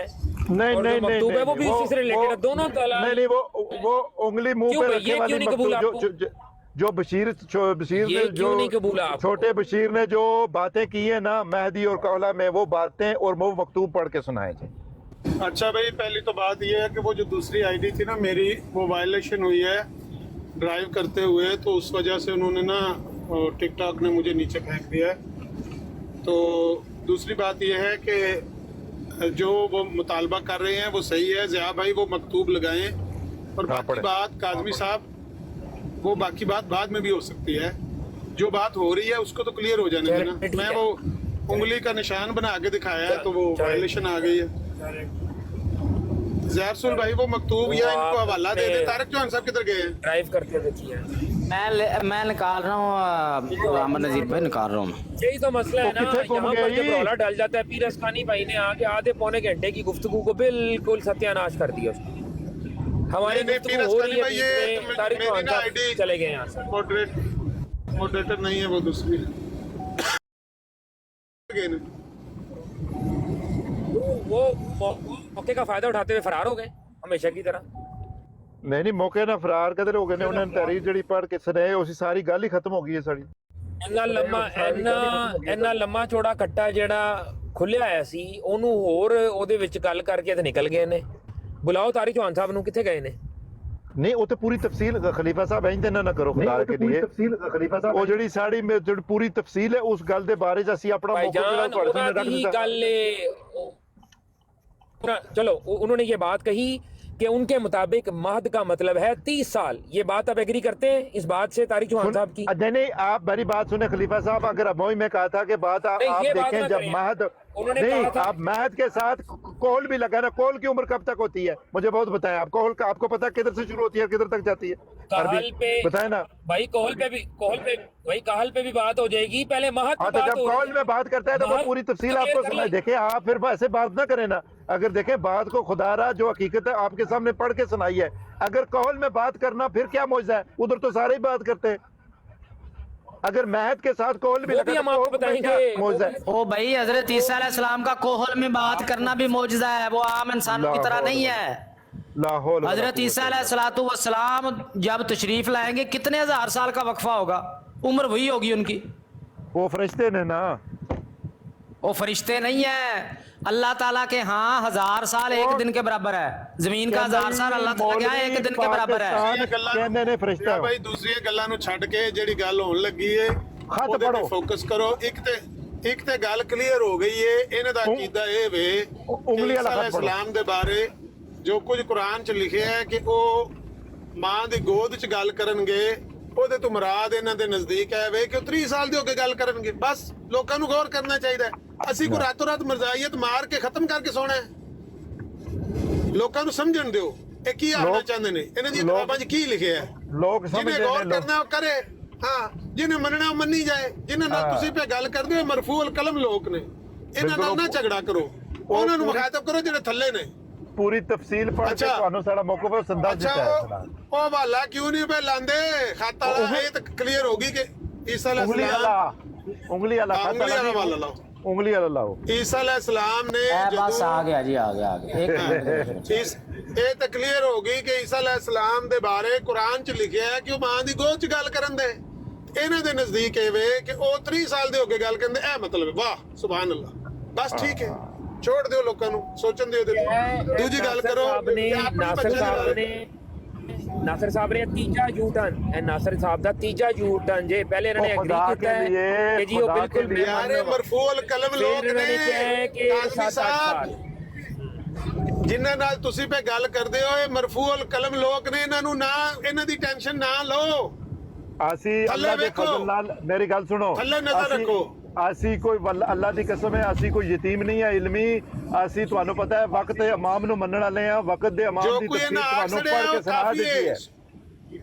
नहीं और जो नहीं नहीं मकतूब है वो भी उसी से रिलेटेड है, दोनों नहीं वो उंगली मुंह क्यों पे भाई, रखने ये वाली क्यों नहीं कबूल मकतूब आपको? जो बशीर ये ने क्यों नहीं कबूल जो आपको? छोटे बशीर ने जो बातें की है ना महदी और कौला में, वो बातें और वो मकतूब पढ़ के सुनाए थे। अच्छा भाई, पहली तो बात ये है कि वो जो दूसरी आईडी थी ना मेरी, वो वायलेशन हुई है ड्राइव करते हुए, तो उस वजह से उन्होंने ना टिकटॉक ने मुझे नीचे फेंक दिया है। तो दूसरी बात ये है कि जो वो मुतालबा कर रहे हैं वो सही है, ज़िया भाई वो मकतूब लगाएं। और हाँ, बाकी पढ़े। बात काज़मी साहब, वो बाकी बात बाद में भी हो सकती है। जो बात हो रही है उसको तो क्लियर हो जाने चलिए, देना। ठीक मैं है। वो उंगली का निशान बना के दिखाया है तो वो चलिए। वायलेशन आ गई है। ज़िया रसूल भाई वो मकतूब या वो इनको आप हवाला दे दे। अपने- तारक चौहान साहब किधर गए हैं? ड्राइव करते देखिए। मैं निकाल रहा हूँ अमर नजीर भाई, निकाल रहा हूँ। यही तो मसला है वो ना, कितने गुम यहाँ पर गए? जब रौला डल जाता है, पीर असकानी भाई ने आके आधे पौने घंटे की गुफ्तगू को बिल्कुल सत्यानाश कर दिया उसको। हमारी नहीं, गुफ्तगू पीर हो रही असकानी है भाई, ये बीच तो में, तारिक मेरी चौहान ना साहब आईडी चले गए यहाँ से। मॉडरेटर नहीं है, वो दूसरी गए ना। वो मौके का फायदा उठाते हुए फरार हो गए हमेशा की तरह। नहीं मौके ना फरार कदर हो गए ने, उन्होंने तहरीर जड़ी पढ़ के सुनाए, उसी सारी गल ही खत्म हो गई है सारी। ਇੰਨਾ ਲੰਮਾ ਚੌੜਾ ਕੱਟਾ ਜਿਹੜਾ ਖੁੱਲਿਆ ਆਇਆ ਸੀ, ਉਹਨੂੰ ਹੋਰ ਉਹਦੇ ਵਿੱਚ ਗੱਲ ਕਰਕੇ ਤੇ ਨਿਕਲ ਗਏ ਨੇ। ਬੁਲਾਓ ਤਾਰਿਕ ਚੌਹਾਨ ਸਾਹਿਬ ਨੂੰ, ਕਿੱਥੇ ਗਏ ਨੇ? नहीं वो तो पूरी तफसील खलीफा साहब इंज ना करो खुदा के लिए। खलीफा साहब वो जड़ी साड़ी में जो पूरी तफसील है उस गल दे बारे च ਅਸੀਂ ਆਪਣਾ ਮੌਕਾ ਜਿਹੜਾ भाईजान ਤੁਹਾਡੇ ਸਾਹਮਣੇ ਉਹਨਾਂ ਰੱਖ की ਦਿੱਤਾ। चलो उन्होंने ये बात कही कि उनके मुताबिक महद का मतलब है 30 साल। ये बात आप एग्री करते हैं इस बात से तारिक चौहान साहब की? नहीं आप मेरी बात सुने खलीफा साहब, अगर अब वही मैं कहा था कि बात आप नहीं, ये बात देखें ना जब करें। महद उन्होंने नहीं कहा था- आप महद के साथ कोल भी लगा ना, कोल की उम्र कब तक होती है मुझे बहुत बताएं आप। कोल का आपको पता है किधर से शुरू होती है किधर तक जाती है? कहल अरबी पे बताए ना। भाई कहल पे भी बात हो जाएगी, पहले महद हाँ पे तो बात जब हो कॉल में बात करता है तो वो महद पूरी तफसील तो आपको clear कर सुनाए। ली। देखें आप फिर ऐसे बात ना करें ना, अगर देखें बात को खुदा रहा जो हकीकत है आपके सामने पढ़ के सुनाई है। अगर कॉल में बात करना फिर क्या मौजूद है, उधर तो सारे ही बात करते हैं। अगर महद के साथ कॉल भी वो लगा भी तो हम आपको कॉल में क्या बताएंगे। मौजूद है? ओ भाई हजरत ईसा अलैहिस्सलाम का कोहल में बात करना भी मौजज़ा है, वो आम इंसानों की तरह नहीं है। लाहौल हजरत ईसा अलैहिस्सलाम जब तशरीफ लाएंगे कितने हजार साल का वक्फा होगा? उम्र वही होगी उनकी। वो फरिश्ते ने ना, वो फरिश्ते नहीं है, अल्लाह ताला के यहाँ 1000 साल एक दिन के बराबर है। जमीन का 1000 साल अल्लाह ताला के यहाँ एक दिन के बराबर है। कहने ने फरिश्ता ਭਾਈ ਦੂਸਰੀਆਂ ਗੱਲਾਂ ਨੂੰ ਛੱਡ ਕੇ ਜਿਹੜੀ ਗੱਲ ਹੋਣ ਲੱਗੀ ਏ ਖਤ ਉਹਦੇ ਤੇ ਪੜ੍ਹੋ। ਫੋਕਸ ਕਰੋ। ਇੱਕ ਤੇ ਗੱਲ ਕਲੀਅਰ ਹੋ ਗਈ ਏ, ਇਹਨਾਂ ਦਾ ਅਕੀਦਾ ਇਹ ਵੇ ਉਂਗਲੀ ਵਾਲਾ ਖਤ ਪੜ੍ਹੋ। ਇਸਲਾਮ ਦੇ ਬਾਰੇ ਜੋ ਕੁਝ ਕੁਰਾਨ ਚ ਲਿਖਿਆ ਹੈ ਕਿ ਉਹ ਮਾਂ ਦੀ ਗੋਦ ਚ ਗੱਲ ਕਰਨਗੇ, ਉਹਦੇ ਤੋਂ ਮੁਰਾਦ ਇਹਨਾਂ ਦੇ ਨਜ਼ਦੀਕ ਹੈ ਵੇ ਕਿ ਉਹ 30 ਸਾਲ ਦੇ ਹੋ ਕੇ ਗੱਲ ਕਰਨਗੇ। ਬਸ ਲੋਕਾਂ ਨੂੰ ਗੌਰ ਕਰਨਾ ਚਾਹੀਦਾ ਹੈ। ਅਸੀਂ ਕੋਈ ਰਾਤੋਂ ਰਾਤ ਮਰਜ਼ਾਈਅਤ ਮਾਰ ਕੇ ਖਤਮ ਕਰਕੇ ਸੋਣਾ ਹੈ। ਲੋਕਾਂ ਨੂੰ ਸਮਝਣ ਦਿਓ ਇਹ ਕੀ ਆਖਣਾ ਚਾਹੁੰਦੇ ਨੇ, ਇਹਨਾਂ ਦੀ ਕਿਤਾਬਾਂ 'ਚ ਕੀ ਲਿਖਿਆ ਹੈ। ਲੋਕ ਜਿਹਨੇ ਸਮਝਦੇ ਗੌਰ ਨੇ ਕਰਨਾ ਉਹ ਕਰੇ, ਹਾਂ ਜਿਹਨੇ ਮੰਨਣਾ ਉਹ ਮੰਨੀ ਜਾਏ। ਜਿਹਨਾਂ ਨਾਲ ਤੁਸੀਂ ਪੇ ਗੱਲ ਕਰਦੇ ਹੋ ਮਰਫੂਲ ਕਲਮ ਲੋਕ ਨੇ, ਇਹਨਾਂ ਨਾਲ ਨਾ ਝਗੜਾ ਕਰੋ, ਉਹਨਾਂ ਨੂੰ ਮੁਖਾਤਬ ਕਰੋ ਜਿਹੜੇ ਥੱਲੇ ਨੇ। पूरी तफसील पढ़ के ਤੁਹਾਨੂੰ ਸਾਡਾ ਮੌਕਫ ਸੰਦਾਜ ਅੱਛਾ ਦਿੱਤਾ ਹੈ। ਉਹ ਹਵਾਲਾ ਕਿਉਂ ਨਹੀਂ ਪੇ ਲਾਂਦੇ ਖਤ ਵਾਲਾ? ਇਹ ਤਾਂ ਕਲੀਅਰ ਹੋ ਗਈ ਕਿ ਈਸਾ ਉਂਗਲੀ ਅਲੈਹਿਸਲਾਮ ਉਂਗਲੀ ਵਾਲਾ ਖਤ ਉਂਗਲੀ ਵਾਲਾ ਵਾਲਾ ਲਾਓ। ਉਂਗਲੀ वाला लाओ। ईसा अलैहिस्सलाम ने बस आ गया जी, आ गया, आ गया। एक मिनट। ਇਹ ਤਾਂ ਕਲੀਅਰ ਹੋ ਗਈ ਕਿ ਈਸਾ अलैहिस्सलाम ਦੇ ਬਾਰੇ ਕੁਰਾਨ ਚ ਲਿਖਿਆ ਹੈ ਕਿ ਉਹ ਮਾਂ ਦੀ ਗੋਦ ਚ ਗੱਲ ਕਰਨ ਦੇ। ਇਹਨਾਂ ਦੇ ਨਜ਼ਦੀਕ ਇਹ ਵੇ ਕਿ ਉਹ 30 ਸਾਲ ਦੇ ਹੋ ਕੇ ਗੱਲ ਕਰਦੇ। ਇਹ ਮਤਲਬ ਹੈ। ਵਾਹ ਸੁਭਾਨ ਅੱਲਾਹ। ਬਸ ਠੀਕ ਹੈ, ਛੋੜ ਦਿਓ ਲੋਕਾਂ ਨੂੰ ਸੋਚਣ ਦਿਓ। ਦੂਜੀ ਗੱਲ ਕਰੋ, ਨਾਸਰ ਸਾਹਿਬ ਨੇ ਤੀਜਾ ਯੂਟਰਨ, ਇਹ ਨਾਸਰ ਸਾਹਿਬ ਦਾ ਤੀਜਾ ਯੂਟਰਨ ਜੇ। ਪਹਿਲੇ ਇਹਨਾਂ ਨੇ ਐਗਰੀ ਕੀਤਾ ਹੈ ਕਿ ਜੀ ਉਹ ਬਿਲਕੁਲ ਯਾਰੇ ਮਰਫੂਲ ਕਲਮ ਲੋਕ ਨੇ ਕਿ ਕਾਜ਼ਮੀ ਸਾਹਿਬ ਜਿਨ੍ਹਾਂ ਨਾਲ ਤੁਸੀਂ ਪੇ ਗੱਲ ਕਰਦੇ ਹੋ, ਇਹ ਮਰਫੂਲ ਕਲਮ ਲੋਕ ਨੇ। ਇਹਨਾਂ ਨੂੰ ਨਾ, ਇਹਨਾਂ ਦੀ ਟੈਨਸ਼ਨ ਨਾ ਲਓ। ਅਸੀਂ ਅੱਲਾਹ ਦੇ ਫਜ਼ਲ ਨਾਲ, ਮੇਰੀ ਗੱਲ ਸੁਣੋ, ਥੱਲੇ ਨਜ਼ਰ ਰੱਖੋ। ਅਸੀਂ ਕੋਈ ਅੱਲਾਹ ਦੀ ਕਸਮ ਹੈ, ਅਸੀਂ ਕੋਈ ਯਤੀਮ ਨਹੀਂ ਹੈ ਇਲਮੀ। ਅਸੀਂ ਤੁਹਾਨੂੰ ਪਤਾ ਹੈ ਵਕਤ ਦੇ ਇਮਾਮ ਨੂੰ ਮੰਨਣ ਵਾਲੇ ਆ। ਵਕਤ ਦੇ ਇਮਾਮ ਦੀ ਤਫਸੀਰ ਤੁਹਾਨੂੰ ਪੜ੍ਹ ਕੇ ਸੁਣਾ ਦਿੱਤੀ ਹੈ।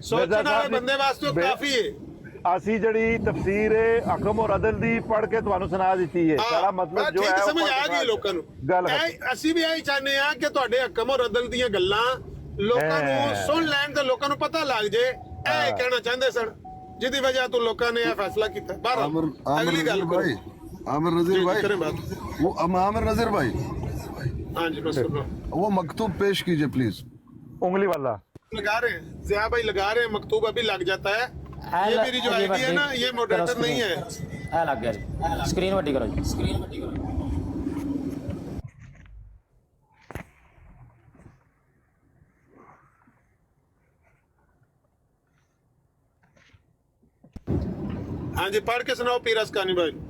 ਸੋਚਣ ਵਾਲੇ ਬੰਦੇ ਵਾਸਤੇ ਕਾਫੀ ਹੈ। ਅਸੀਂ ਜਿਹੜੀ ਤਫਸੀਰ ਹੈ ਹਕਮ ਔਰ ਅਦਲ ਦੀ ਪੜ੍ਹ ਕੇ ਤੁਹਾਨੂੰ ਸੁਣਾ ਦਿੱਤੀ ਹੈ। ਸਾਰਾ ਮਤਲਬ ਜੋ ਹੈ ਸਮਝ ਆ ਗਈ ਲੋਕਾਂ ਨੂੰ। ਅਸੀਂ ਵੀ ਇਹੀ ਚਾਹੁੰਦੇ ਆ ਕਿ ਤੁਹਾਡੇ ਹਕਮ ਔਰ ਅਦਲ ਦੀਆਂ ਗੱਲਾਂ ਲੋਕਾਂ ਨੂੰ ਸੁਣ ਲੈਣ ਤੇ ਲੋਕਾਂ ਨੂੰ ਪਤਾ ਲੱਗ ਜੇ। ਇਹ ਕਹਿਣਾ ਚਾਹੁੰਦੇ ਸਨ, ਜਿਹਦੀ ਵਜ੍ਹਾ ਤੋਂ ਲੋਕਾਂ ਨੇ ਇਹ ਫੈਸਲਾ ਕੀਤਾ। ਅਗਲੀ ਗੱਲ भाई, आमिर नजीर भाई, वो आमिर नजीर भाई, ਹਾਂਜੀ ਬਸ वो मकतूब पेश कीजिए प्लीज। ਉਂਗਲੀ ਵਾਲਾ लगा रहे हैं, ज़िया भाई लगा रहे हैं, मकतूब अभी लग जाता है। ये मेरी जो आईडी है ना, ये मॉडरेटर नहीं है। है लग गया जी। स्क्रीन वड्डी करो जी, स्क्रीन वड्डी करो। हाँ जी, पढ़ के सुनाओ पीरस कानी भाई।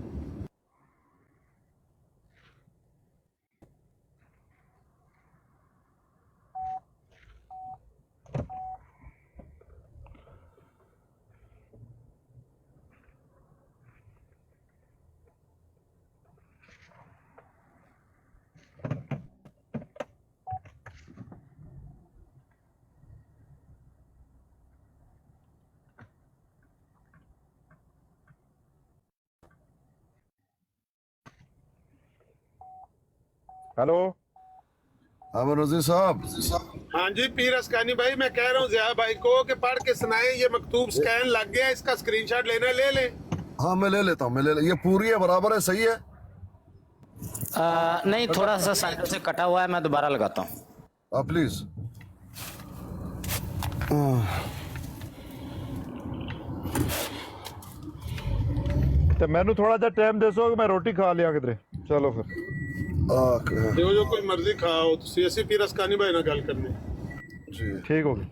हेलो आमिर नजीर साहब, हाँ जी पीरस कानी भाई, मैं कह रहा हूँ ज़िया भाई को कि पढ़ के सुनाए। ये मकतूब स्कैन लग गया, इसका स्क्रीनशॉट लेना ले ले। हाँ मैं ले लेता हूँ, मैं ले ये पूरी है, बराबर है, सही है। नहीं, थोड़ा सा साइड से कटा हुआ है, मैं दोबारा लगाता हूँ। प्लीज। ਤੇ ਮੈਨੂੰ ਥੋੜਾ ਜਿਹਾ ਟਾਈਮ ਦੱਸੋ ਕਿ ਮੈਂ ਰੋਟੀ ਖਾ ਲਿਆ ਕਿਧਰੇ। ਚਲੋ ਫਿਰ जो कोई मर्जी खाओ, सीएससी पीरस कानी भाई ना गल करनी जी ठीक हो गई।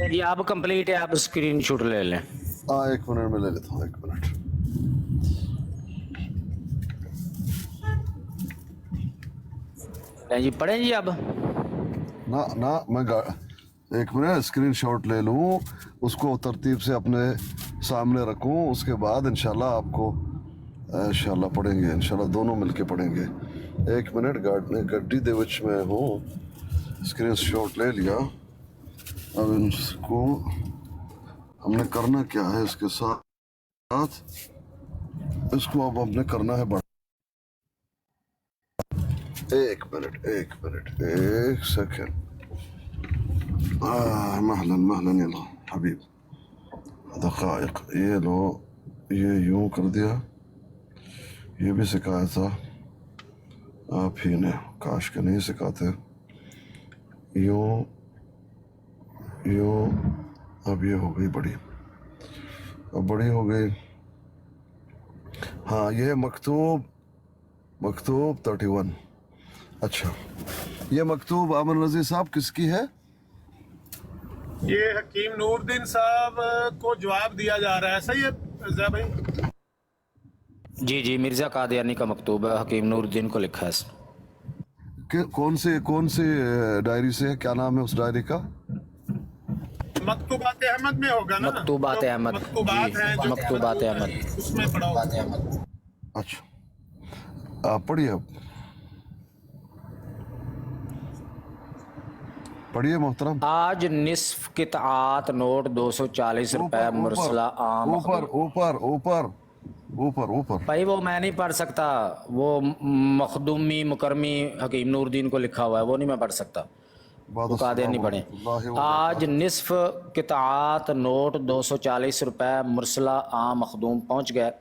ये आप कंप्लीट है, आप स्क्रीन शॉट ले लें। हाँ 1 मिनट में ले लेता हूँ, 1 मिनट। जी पढ़ें जी अब। ना ना मैं 1 मिनट स्क्रीनशॉट ले लूँ, उसको तरतीब से अपने सामने रखूँ, उसके बाद इंशाल्लाह आपको इंशाल्लाह पढ़ेंगे, इंशाल्लाह दोनों मिलके पढ़ेंगे। 1 मिनट गड्डी दे विच में हूँ, स्क्रीनशॉट ले लिया। अब इसको हमने करना क्या है, इसके साथ इसको अब हमने करना है एक मिनट एक सेकंड महलन महलन यला हबीब दक़ाइक़ ये लो ये यूं कर दिया ये भी सिखाया था आप ही ने काश के नहीं सिखाते यूं यूं अब ये हो गई बड़ी अब बड़ी हो गई हाँ ये मकतूब 31 अच्छा ये मकतूब आमर रजी साहब किसकी है ये हकीम नूरुद्दीन साहब को जवाब दिया जा रहा है, सही है रज़ा भाई? जी जी, मिर्ज़ा कादियानी का मकतूब है, हकीम नूरुद्दीन को लिखा है इसने। कौन से डायरी से है, क्या नाम है उस डायरी का? मकतूबात अहमद में होगा ना? मकतूबात जो अहमद, मकतूबात जी, हैं जो मकतूबात अहमद, उसमें पढ़ा होगा। अच्छा आप पढ़िए मोहतरम। आज निस्फ कितात नोट 240 रुपए मुरसला आम। ऊपर ऊपर ऊपर ऊपर ऊपर भाई वो मैं नहीं पढ़ सकता, वो मखदूमी मुकरमी हकीम नूरुद्दीन को लिखा हुआ है, वो नहीं मैं पढ़ सकता, वो कादियानी नहीं पढ़े। आज निस्फ कितात नोट 240 रुपए मुरसला आम मखदूम पहुँच गए।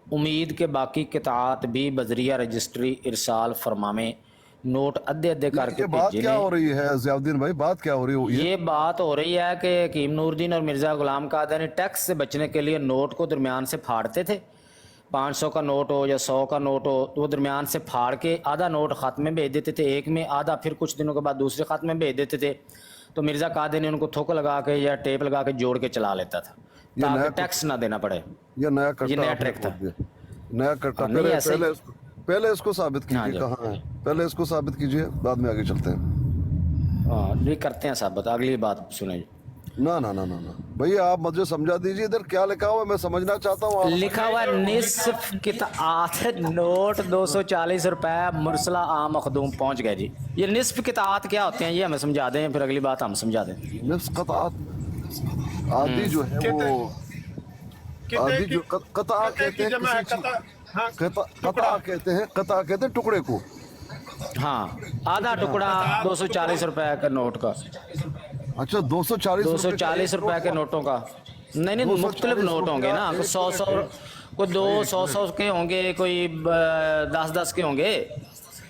उम्मीद के बाकी कितात भी बजरिया रजिस्ट्री इरसाल फरमावे। नोट अद्धे अद्धे करके बात क्या हो रही है ज़ियाउद्दीन भाई, बात क्या हो रही है? ये बात हो रही है कि हकीम नूरुद्दीन और मिर्ज़ा गुलाम कादियानी टैक्स से बचने के लिए नोट को दरमियान से फाड़ते थे। 500 का नोट हो या 100 का नोट हो तो वो दरमियान से फाड़ के आधा नोट ख़त में भेज देते थे, एक में आधा फिर कुछ दिनों के बाद दूसरे ख़त में भेज देते थे। तो मिर्ज़ा कादियानी उनको थोक लगा के या टेप लगा के जोड़ के चला लेता था ताकि टैक्स ना देना पड़े। ये नया ट्रिक था, नया कट्टा। पहले इसको साबित कीजिए कहाँ है, पहले इसको साबित कीजिए, बाद में आगे चलते हैं। हाँ नहीं करते हैं साबित, अगली बात सुने। ना ना ना ना ना भैया आप मुझे समझा दीजिए इधर क्या लिखा हुआ है, मैं समझना चाहता हूँ। लिखा हुआ है निस्फ कितात नोट 240 रुपए मुरसला आम मखदूम पहुंच गए जी। ये निस्फ कितात क्या होते हैं ये हमें समझा दें, फिर अगली बात हम समझा दें। निस्फ कितात आदि जो है वो आदि जो कता कहते हैं कता कहते हैं टुकड़े को। हाँ आधा टुकड़ा 240 रुपए के नोट का। अच्छा 240 रुपए के नोटों का नहीं मुख्तलिफ नोट होंगे ना, 100 कोई 200 के होंगे, कोई 10 के होंगे।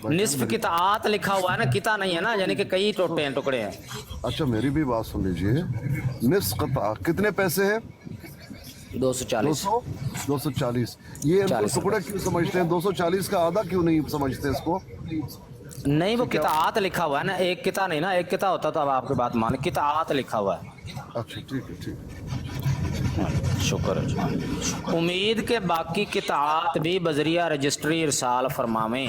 निस्फ कितात लिखा हुआ है ना, किता नहीं है ना, यानी कि कई टुकड़े हैं। अच्छा मेरी भी बात सुन लीजिए, निस्फ किता कितने पैसे हैं? 240। ये टुकड़ा क्यों समझते हैं? 240 का आधा क्यों नहीं समझते इसको? नहीं वो कितात लिखा हुआ है ना, एक किता नहीं ना, एक किता होता तो अब आपकी बात मान, कितात लिखा हुआ है। अच्छा ठीक है शुक्र है। उम्मीद के बाकी कितात भी बजरिया रजिस्ट्री इरसाल फरमावे।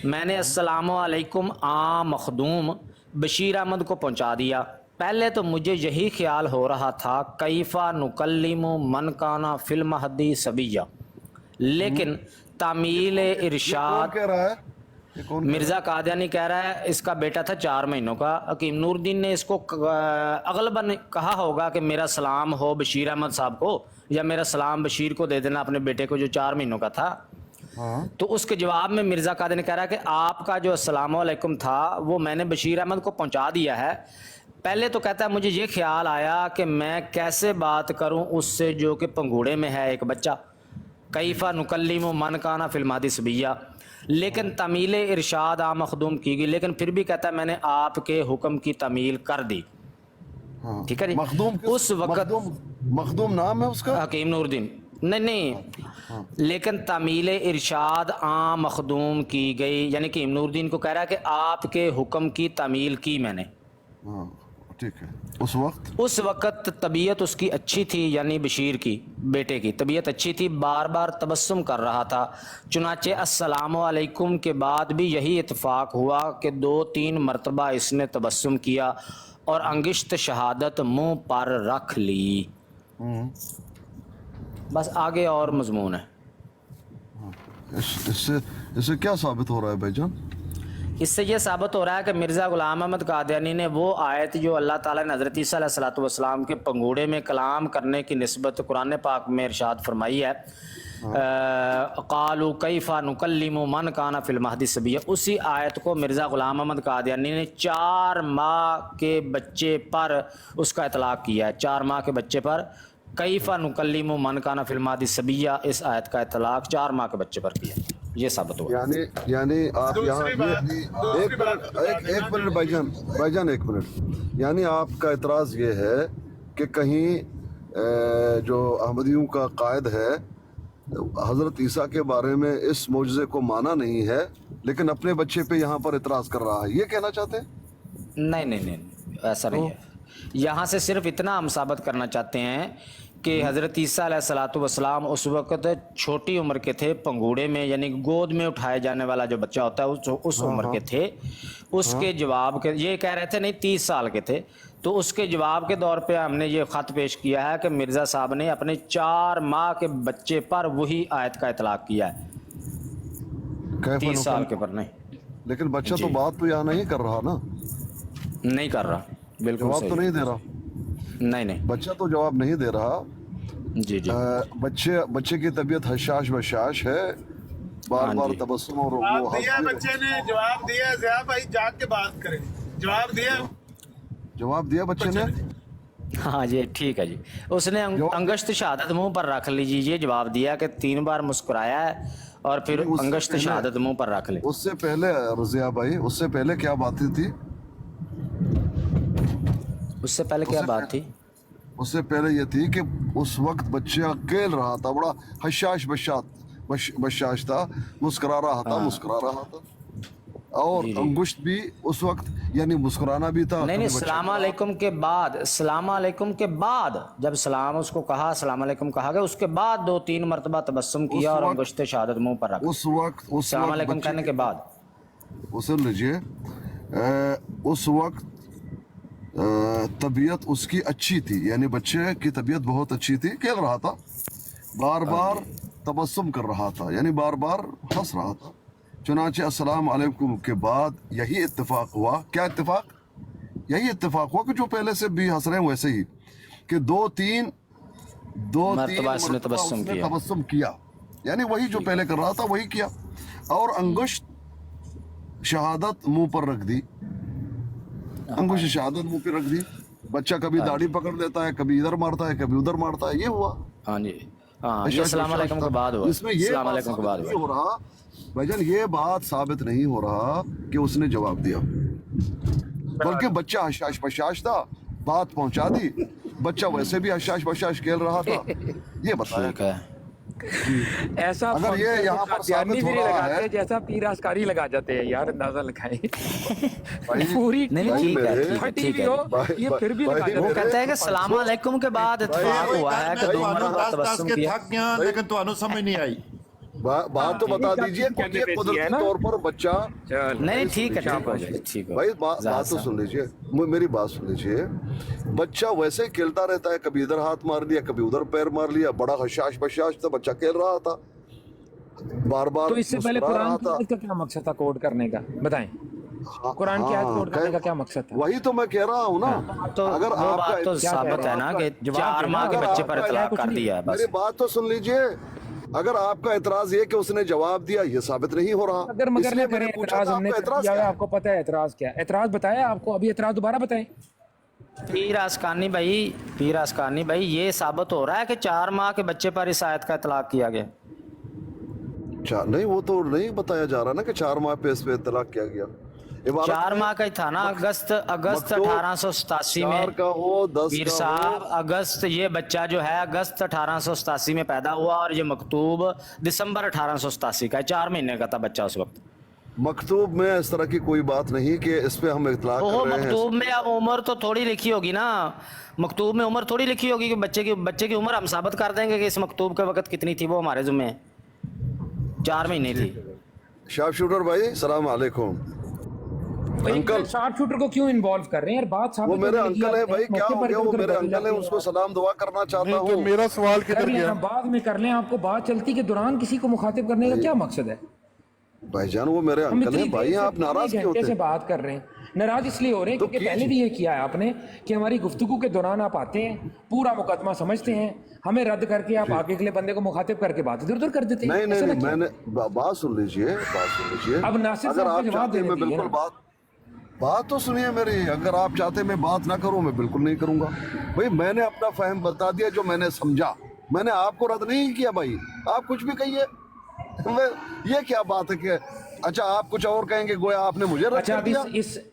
मैंने अस्सलामु अलैकुम आम मखदूम बशीर अहमद को पहुंचा दिया। पहले तो मुझे यही ख्याल हो रहा था कैफा नुकल्लिमु मन काना फिल महदी सबीया, लेकिन तामील इरशाद कह रहा है मिर्ज़ा कादियानी कह रहा है, इसका बेटा था 4 महीनों का। हकीम नूरुद्दीन ने इसको अगलबन कहा होगा कि मेरा सलाम हो बशीर अहमद साहब को, या मेरा सलाम बशीर को दे देना अपने बेटे को जो 4 महीनों का था। तो उसके जवाब में मिर्ज़ा कादियानी कह रहा है कि आपका जो अस्सलामु अलैकुम था वो मैंने बशीर अहमद को पहुंचा दिया है। पहले तो कहता है मुझे ये ख्याल आया कि मैं कैसे बात करूं उससे जो कि पंगूड़े में है एक बच्चा, कैफा नुकल्लिमु मन काना फिल महदी सबीया, लेकिन तमील इरशाद आ मखदूम की गई, लेकिन फिर भी कहता है मैंने आपके हुक्म की तमील कर दी। ठीक है जी। उस वक्त मखदूम नाम है उसका हकीम नूरुद्दीन नहीं लेकिन तमील इरशाद आ मखदूम की गई, यानी कि हकीम नूरुद्दीन को कह रहा है कि आपके हुक्म की तमील की मैंने। ठीक है। उस वक्त तबीयत उसकी अच्छी थी, यानी बशीर की बेटे की तबीयत अच्छी थी, बार बार तबस्सुम कर रहा था। चुनाचे अस्सलामु अलैकुम के बाद भी यही इत्तेफाक हुआ कि 2-3 मरतबा इसने तबस्सुम किया और अंगिश्त शहादत मुंह पर रख ली। बस आगे और मजमून है। इससे क्या साबित हो रहा है भाईजान? इससे ये साबित हो रहा है कि मिर्ज़ा गुलाम अहमद कादियानी ने वो आयत जो अल्लाह ताला ने हज़रत ईसा अलैहिस्सलातु वस्सलाम के पंगूड़े में कलाम करने की निस्बत कुरान पाक में इरशाद फरमाई है قالوا کیفا نکلم من کان فی المہد صبیا، اسی آیت کو مرزا غلام احمد قادیانی نے 4 ماہ کے بچے پر اس کا اطلاق کیا ہے. 4 ماہ کے بچے پر کیفا نکلم من کان فی المہد صبیا، اس آیت کا اطلاق 4 ماہ کے بچے پر کیا. یہ ثابت ہوا. یعنی آپ یہاں دوسری بات- ایک منٹ بھائی جان ایک منٹ، یعنی آپ کا اعتراض یہ ہے کہ کہیں جو احمدیوں کا قائد ہے حضرت عیسیٰ کے بارے میں اس معجزے کو مانا نہیں ہے، لیکن اپنے بچے پہ یہاں پر اعتراض کر رہا ہے، یہ کہنا چاہتے ہیں؟ نہیں ایسا نہیں ہے. یہاں سے صرف اتنا ہم ثابت کرنا چاہتے ہیں کہ حضرت عیسیٰ علیہ الصلوۃ والسلام اس وقت چھوٹی عمر کے تھے، پنگوڑے میں یعنی گود میں اٹھائے جانے والا جو بچہ ہوتا ہے اس عمر کے تھے. اس کے جواب کے یہ کہہ رہے تھے نہیں 30 سال کے تھے، تو اس کے جواب کے طور پہ ہم نے یہ خط پیش کیا ہے کہ مرزا صاحب نے اپنے 4 ماہ کے بچے پر وہی آیت کا اطلاق کیا ہے، 30 سال کے پر نہیں. لیکن بچہ تو بات تو یہاں نہیں کر رہا نا، نہیں کر رہا، بالکل جواب صحیح. تو نہیں دے رہا، نہیں بچہ تو جواب نہیں دے رہا. جی بچے کی طبیعت حشاش بشاش ہے، بار بار تبسم اور وہ دیا بچے نے جواب دیا. ضیاء بھائی جاگ کے بات کریں. جواب دیا بچے نے. ہاں جی ٹھیک ہے جی. اس نے انگشت شہادت منہ پر رکھ لیجیے، جواب دیا کہ 3 بار مسکرایا ہے اور پھر انگشت شہادت منہ پر رکھ لی. اس سے پہلے رضیہ بھائی، اس سے پہلے کیا بات تھی؟ اس سے پہلے کیا بات تھی؟ اس سے پہلے یہ تھی کہ اس وقت بچہ کھیل رہا تھا، بڑا حشاش بشاش تھا، مسکرا رہا تھا اور انگشت بھی اس وقت یعنی مسکرانا بھی تھا. نہیں السلام علیکم کے بعد، السلام علیکم کے بعد جب سلام اس کو کہا، السلام علیکم کہا گیا، اس کے بعد 2-3 مرتبہ تبسم کیا اور انگشت شہادت منہ پر رکھا. اس وقت السلام علیکم کہنے کے بعد سن لیجیے، اس وقت طبیعت اس کی اچھی تھی، یعنی بچے کی طبیعت بہت اچھی تھی، کھیل رہا تھا، بار بار تبسم کر رہا تھا، یعنی بار بار ہنس رہا تھا. چنانچہ السلام علیکم کے بعد یہی اتفاق ہوا. کیا اتفاق؟ یہی اتفاق ہوا کہ جو پہلے سے بھی ہنس رہے ہیں ویسے ہی، کہ 2-3 مرتبہ اس نے تبسم کیا، یعنی وہی جو پہلے کر رہا تھا وہی کیا، اور انگشت شہادت منہ پر رکھ دی. انگشت شہادت منہ پہ رکھ دی. بچہ کبھی داڑھی پکڑ لیتا ہے، کبھی ادھر مارتا ہے، کبھی ادھر مارتا ہے. یہ ہوا. ہاں جی ہاں، یہ السلام علیکم کے بعد ہوا. اس میں یہ السلام علیکم کے بعد ہو رہا بھائی جان، یہ بات ثابت نہیں ہو رہا کہ اس نے جواب دیا، بلکہ بچہ حشاش بشاش تھا، بات پہنچا دی. بچہ ویسے بھی حشاش بشاش کھیل رہا تھا. یہ بتایا ٹھیک ہے. ایسا اگر یہ یہاں پر ثابت ہو رہا ہے، جیسا پیر اسکاری لگا جاتے ہیں یار، اندازہ لگائیں. بھائی پوری نہیں ٹھیک ہے ٹھیک ہے. یہ پھر بھی لگا وہ کہتے ہیں کہ السلام علیکم کے بعد اتفاق ہوا ہے کہ 2 مرتبہ تبسم کیا. لیکن تو سمجھ نہیں آئی. بات تو بتا دیجئے. قدرتی طور پر بچہ، نہیں ٹھیک ہے ٹھیک ہے بھائی بات تو سن لیجئے، میری بات سن لیجئے. بچہ ویسے ہی کھیلتا رہتا ہے، کبھی ادھر ہاتھ مار لیا، کبھی ادھر پیر مار لیا. بڑا حشاش بشاش تھا، بچہ کھیل رہا تھا، بار بار تو اس سے پہلے مسکرا رہا قرآن کی تھا. آیت کا کیا مقصد تھا کوڈ کرنے کا؟ بتائیں. قرآن کی آیت کوڈ کرنے کا کیا مقصد تھا؟ وہی تو میں کہہ رہا ہوں نا. تو اگر وہ آپ بات تو کا ثابت ہے نا کہ 4 ماہ کے بچے پر اطلاق کر دیا ہے. بس میری بات تو سن لیجئے. اگر آپ کا اعتراض یہ کہ اس نے جواب دیا، یہ ثابت نہیں ہو رہا. اگر مگر نہ کریں اعتراض، ہم نے کیا ہے، آپ کو پتہ ہے اعتراض کیا ہے؟ اعتراض بتایا آپ کو، ابھی اعتراض دوبارہ بتائیں. پیر اسکانی بھائی یہ ثابت ہو رہا ہے کہ 4 ماہ کے بچے پر اس آیت کا اطلاق کیا گیا. نہیں، وہ تو نہیں بتایا جا رہا نا کہ 4 ماہ پہ اس پہ اطلاق کیا گیا. 4 ماہ کا ہی تھا نا. اگست 1887 میں 4 کا ہو 10 پیر کا صاحب، اگست، یہ بچہ جو ہے اگست 1887 میں پیدا ہوا اور یہ مکتوب دسمبر 1887 کا ہے. 4 مہینے کا تھا بچہ اس وقت. مکتوب میں اس طرح کی کوئی بات نہیں کہ اس پہ ہم اطلاق کر رہے ہیں. مکتوب میں اب عمر تو تھوڑی لکھی ہوگی نا، مکتوب میں عمر تھوڑی لکھی ہوگی کہ بچے کی عمر ہم ثابت کر دیں گے کہ اس مکتوب کے وقت کتنی تھی، وہ ہمارے ذمہ ہے. 4 مہینے تھی. شارپ شوٹر بھائی السلام علیکم. انکل، شارپ شوٹر کو کیوں انوالو کر رہے ہیں یار؟ بات وہ میرے انکل ہے بھائی. کیا ہو گیا؟ وہ میرے انکل ہے، اس کو سلام دعا کرنا چاہتا ہوں. میرا سوال کر کدھر لیں، گیا؟ بعد میں کر لیں. آپ کو بات چلتی کہ دوران کسی کو مخاطب کرنے کا کیا مقصد ہے؟ भाईजान वो मेरे हम अंकल इतनी हैं भाई, देर से आप नाराज पौने क्यों घंटे से होते? बात कर रहे हैं, नाराज इसलिए हो रहे हैं तो क्योंकि पहले कीजिए। भी ये किया है आपने कि हमारी गुफ्तगू के दौरान आप आते हैं, पूरा मुकदमा समझते हैं, हमें रद्द करके आप आगे के लिए बंदे को मुखातिब करके बात इधर उधर कर देते हैं। नहीं नहीं ऐसा नहीं, ना किया। मैंने बात सुन लीजिए, बात सुन लीजिए। अब नासिर अगर साहब को आप जवाब चाहते देने मैं दीजिए बिल्कुल ना। बात तो सुनिए मेरी। अगर आप चाहते मैं बात ना करूं, मैं बिल्कुल नहीं करूंगा भाई। मैंने अपना फहम बता दिया जो मैंने समझा, मैंने आपको रद्द नहीं किया भाई। आप कुछ भी कहिए, ये क्या बात है कि अच्छा आप कुछ और कहेंगे गोया आपने मुझे रद्द अच्छा कर अब दिया।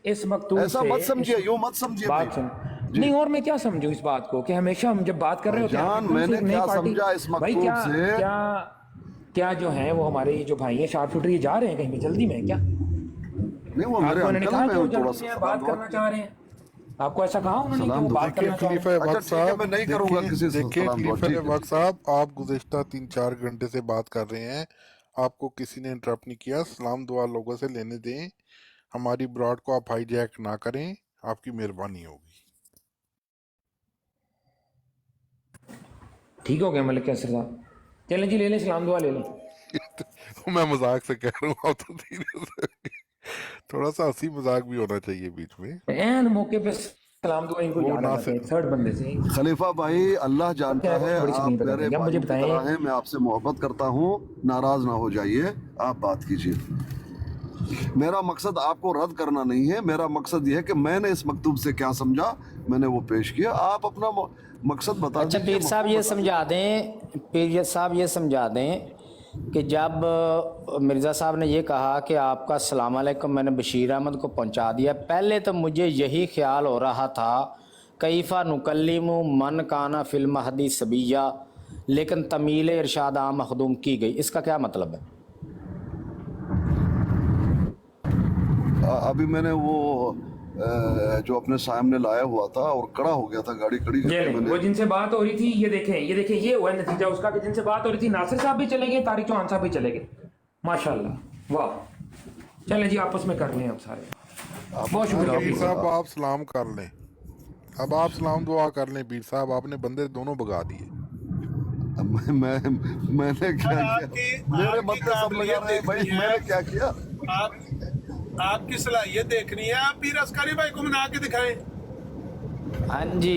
इस मकतूब ऐसा से मत समझिए, इस यूं मत समझिए बात भाई। सुन नहीं, और मैं क्या समझूं इस बात को कि हमेशा हम जब बात कर रहे होते हैं जान, आपकी कौन सी मैंने एक नई क्या पार्टी- समझा इस भाई मकतूब क्या से? क्या क्या जो है वो हमारे जो भाई हैं शार्प शूटर, ये जा रहे हैं कहीं पे जल्दी में क्या? नहीं वो मेरे आपको उन्होंने अंकल कहा हैं, कि वो मैं थोड़ा जल्दी सा में बात करना चाह रहे हैं? आपको ऐसा कहा उन्होंने कि सलाम वो दो। बात करना चाह रहे हैं? अच्छा, ठीक है, मैं नहीं करूंगा किसी से देखिए सलाम दुआ, खलीफा ठीक है। वक्त साहब, आप गुज़िश्ता 3-4 घंटे से बात कर रहे हैं, आपको किसी ने इंटरप्ट नहीं किया। सलाम दुआ लोगों से लेने दें, हमारी ब्रॉड को आप हाईजैक ना करें, आपकी मेहरबानी होगी। ठीक हो गया मलिक कैसर साहब, चलें जी ले लें, सलाम दुआ ले लें। मैं मजाक से कह रहा हूँ, आप तो सीरियस थोड़ा सा हंसी मजाक भी होना चाहिए बीच में। एन मौके पे सलाम दुआ इनको वो याद आ ना जाता है थर्ड बंदे से। खलीफा भाई, अल्लाह जानता क्या है बड़ी आप स्क्रीन पे मेरे करेंगे, आप मुझे भाई की बताएं। तरह हैं, मैं आपसे मोहब्बत करता हूँ, नाराज ना हो जाइए, आप बात कीजिए। मेरा मकसद आपको रद्द करना नहीं है, मेरा मकसद ये है कि मैंने इस मकतूब से क्या समझा, मैंने वो पेश किया। आप अपना मकसद बता अच्छा दीजिए, पीर साहब ये समझा दें, पीर साहब ये समझा दें कि जब मिर्ज़ा साहब ने ये कहा कि आपका अस्सलाम वालेकुम मैंने बशीर अहमद को पहुंचा दिया, पहले तो मुझे यही ख्याल हो रहा था कैफ़ा नुकल्लिमु मन काना फिल महदी सबीया, लेकिन तमील इरशाद आम मखदूम की गई, इसका क्या मतलब है? अभी मैंने वो जो अपने सामने लाया हुआ था और खड़ा हो गया था, गाड़ी खड़ी ये करके नहीं, मैंने वो जिनसे बात हो रही थी, ये देखें ये हुआ है नतीजा उसका कि जिनसे बात हो रही थी नासिर साहब भी चले गए, तारिक चौहान साहब भी चले गए, माशाल्लाह वाह। चलें जी आपस में कर लें अब सारे, बहुत शुक्रिया पीर साहब आप सलाम कर लें, अब आप सलाम दुआ कर लें। पीर साहब आपने बंदे दोनों भगा दिए। मैंने क्या किया? मेरे बंदे सब लगा रहे हैं भाई, मैंने क्या किया? आपकी सलाहियत देखनी है, आप पीर अस्कारी भाई को मना के दिखाएं। हाँ जी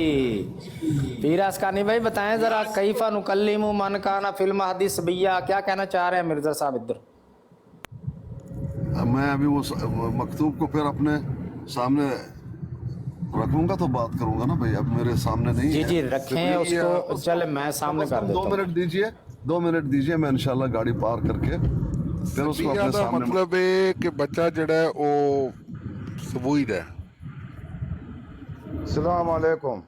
पीर अस्कानी भाई बताएं ज़रा, कैफ़ा नुकल्लिमु मन काना फिल महदी सबीया, क्या कहना चाह रहे हैं मिर्ज़ा साहब इधर? मैं अभी वो मकतूब को फिर अपने सामने रखूंगा तो बात करूंगा ना भाई, अब मेरे सामने नहीं जी है। जी रखें उसको, चले मैं सामने कर देता 2 हूँ। मिनट दीजिए, 2 मिनट दीजिए, मैं इंशाल्लाह गाड़ी पार करके फिर उसको सबीया अपने दा सामने मतलब है कि बच्चा जड़ा है वो सबूर है। अस्सलाम वालेकुम।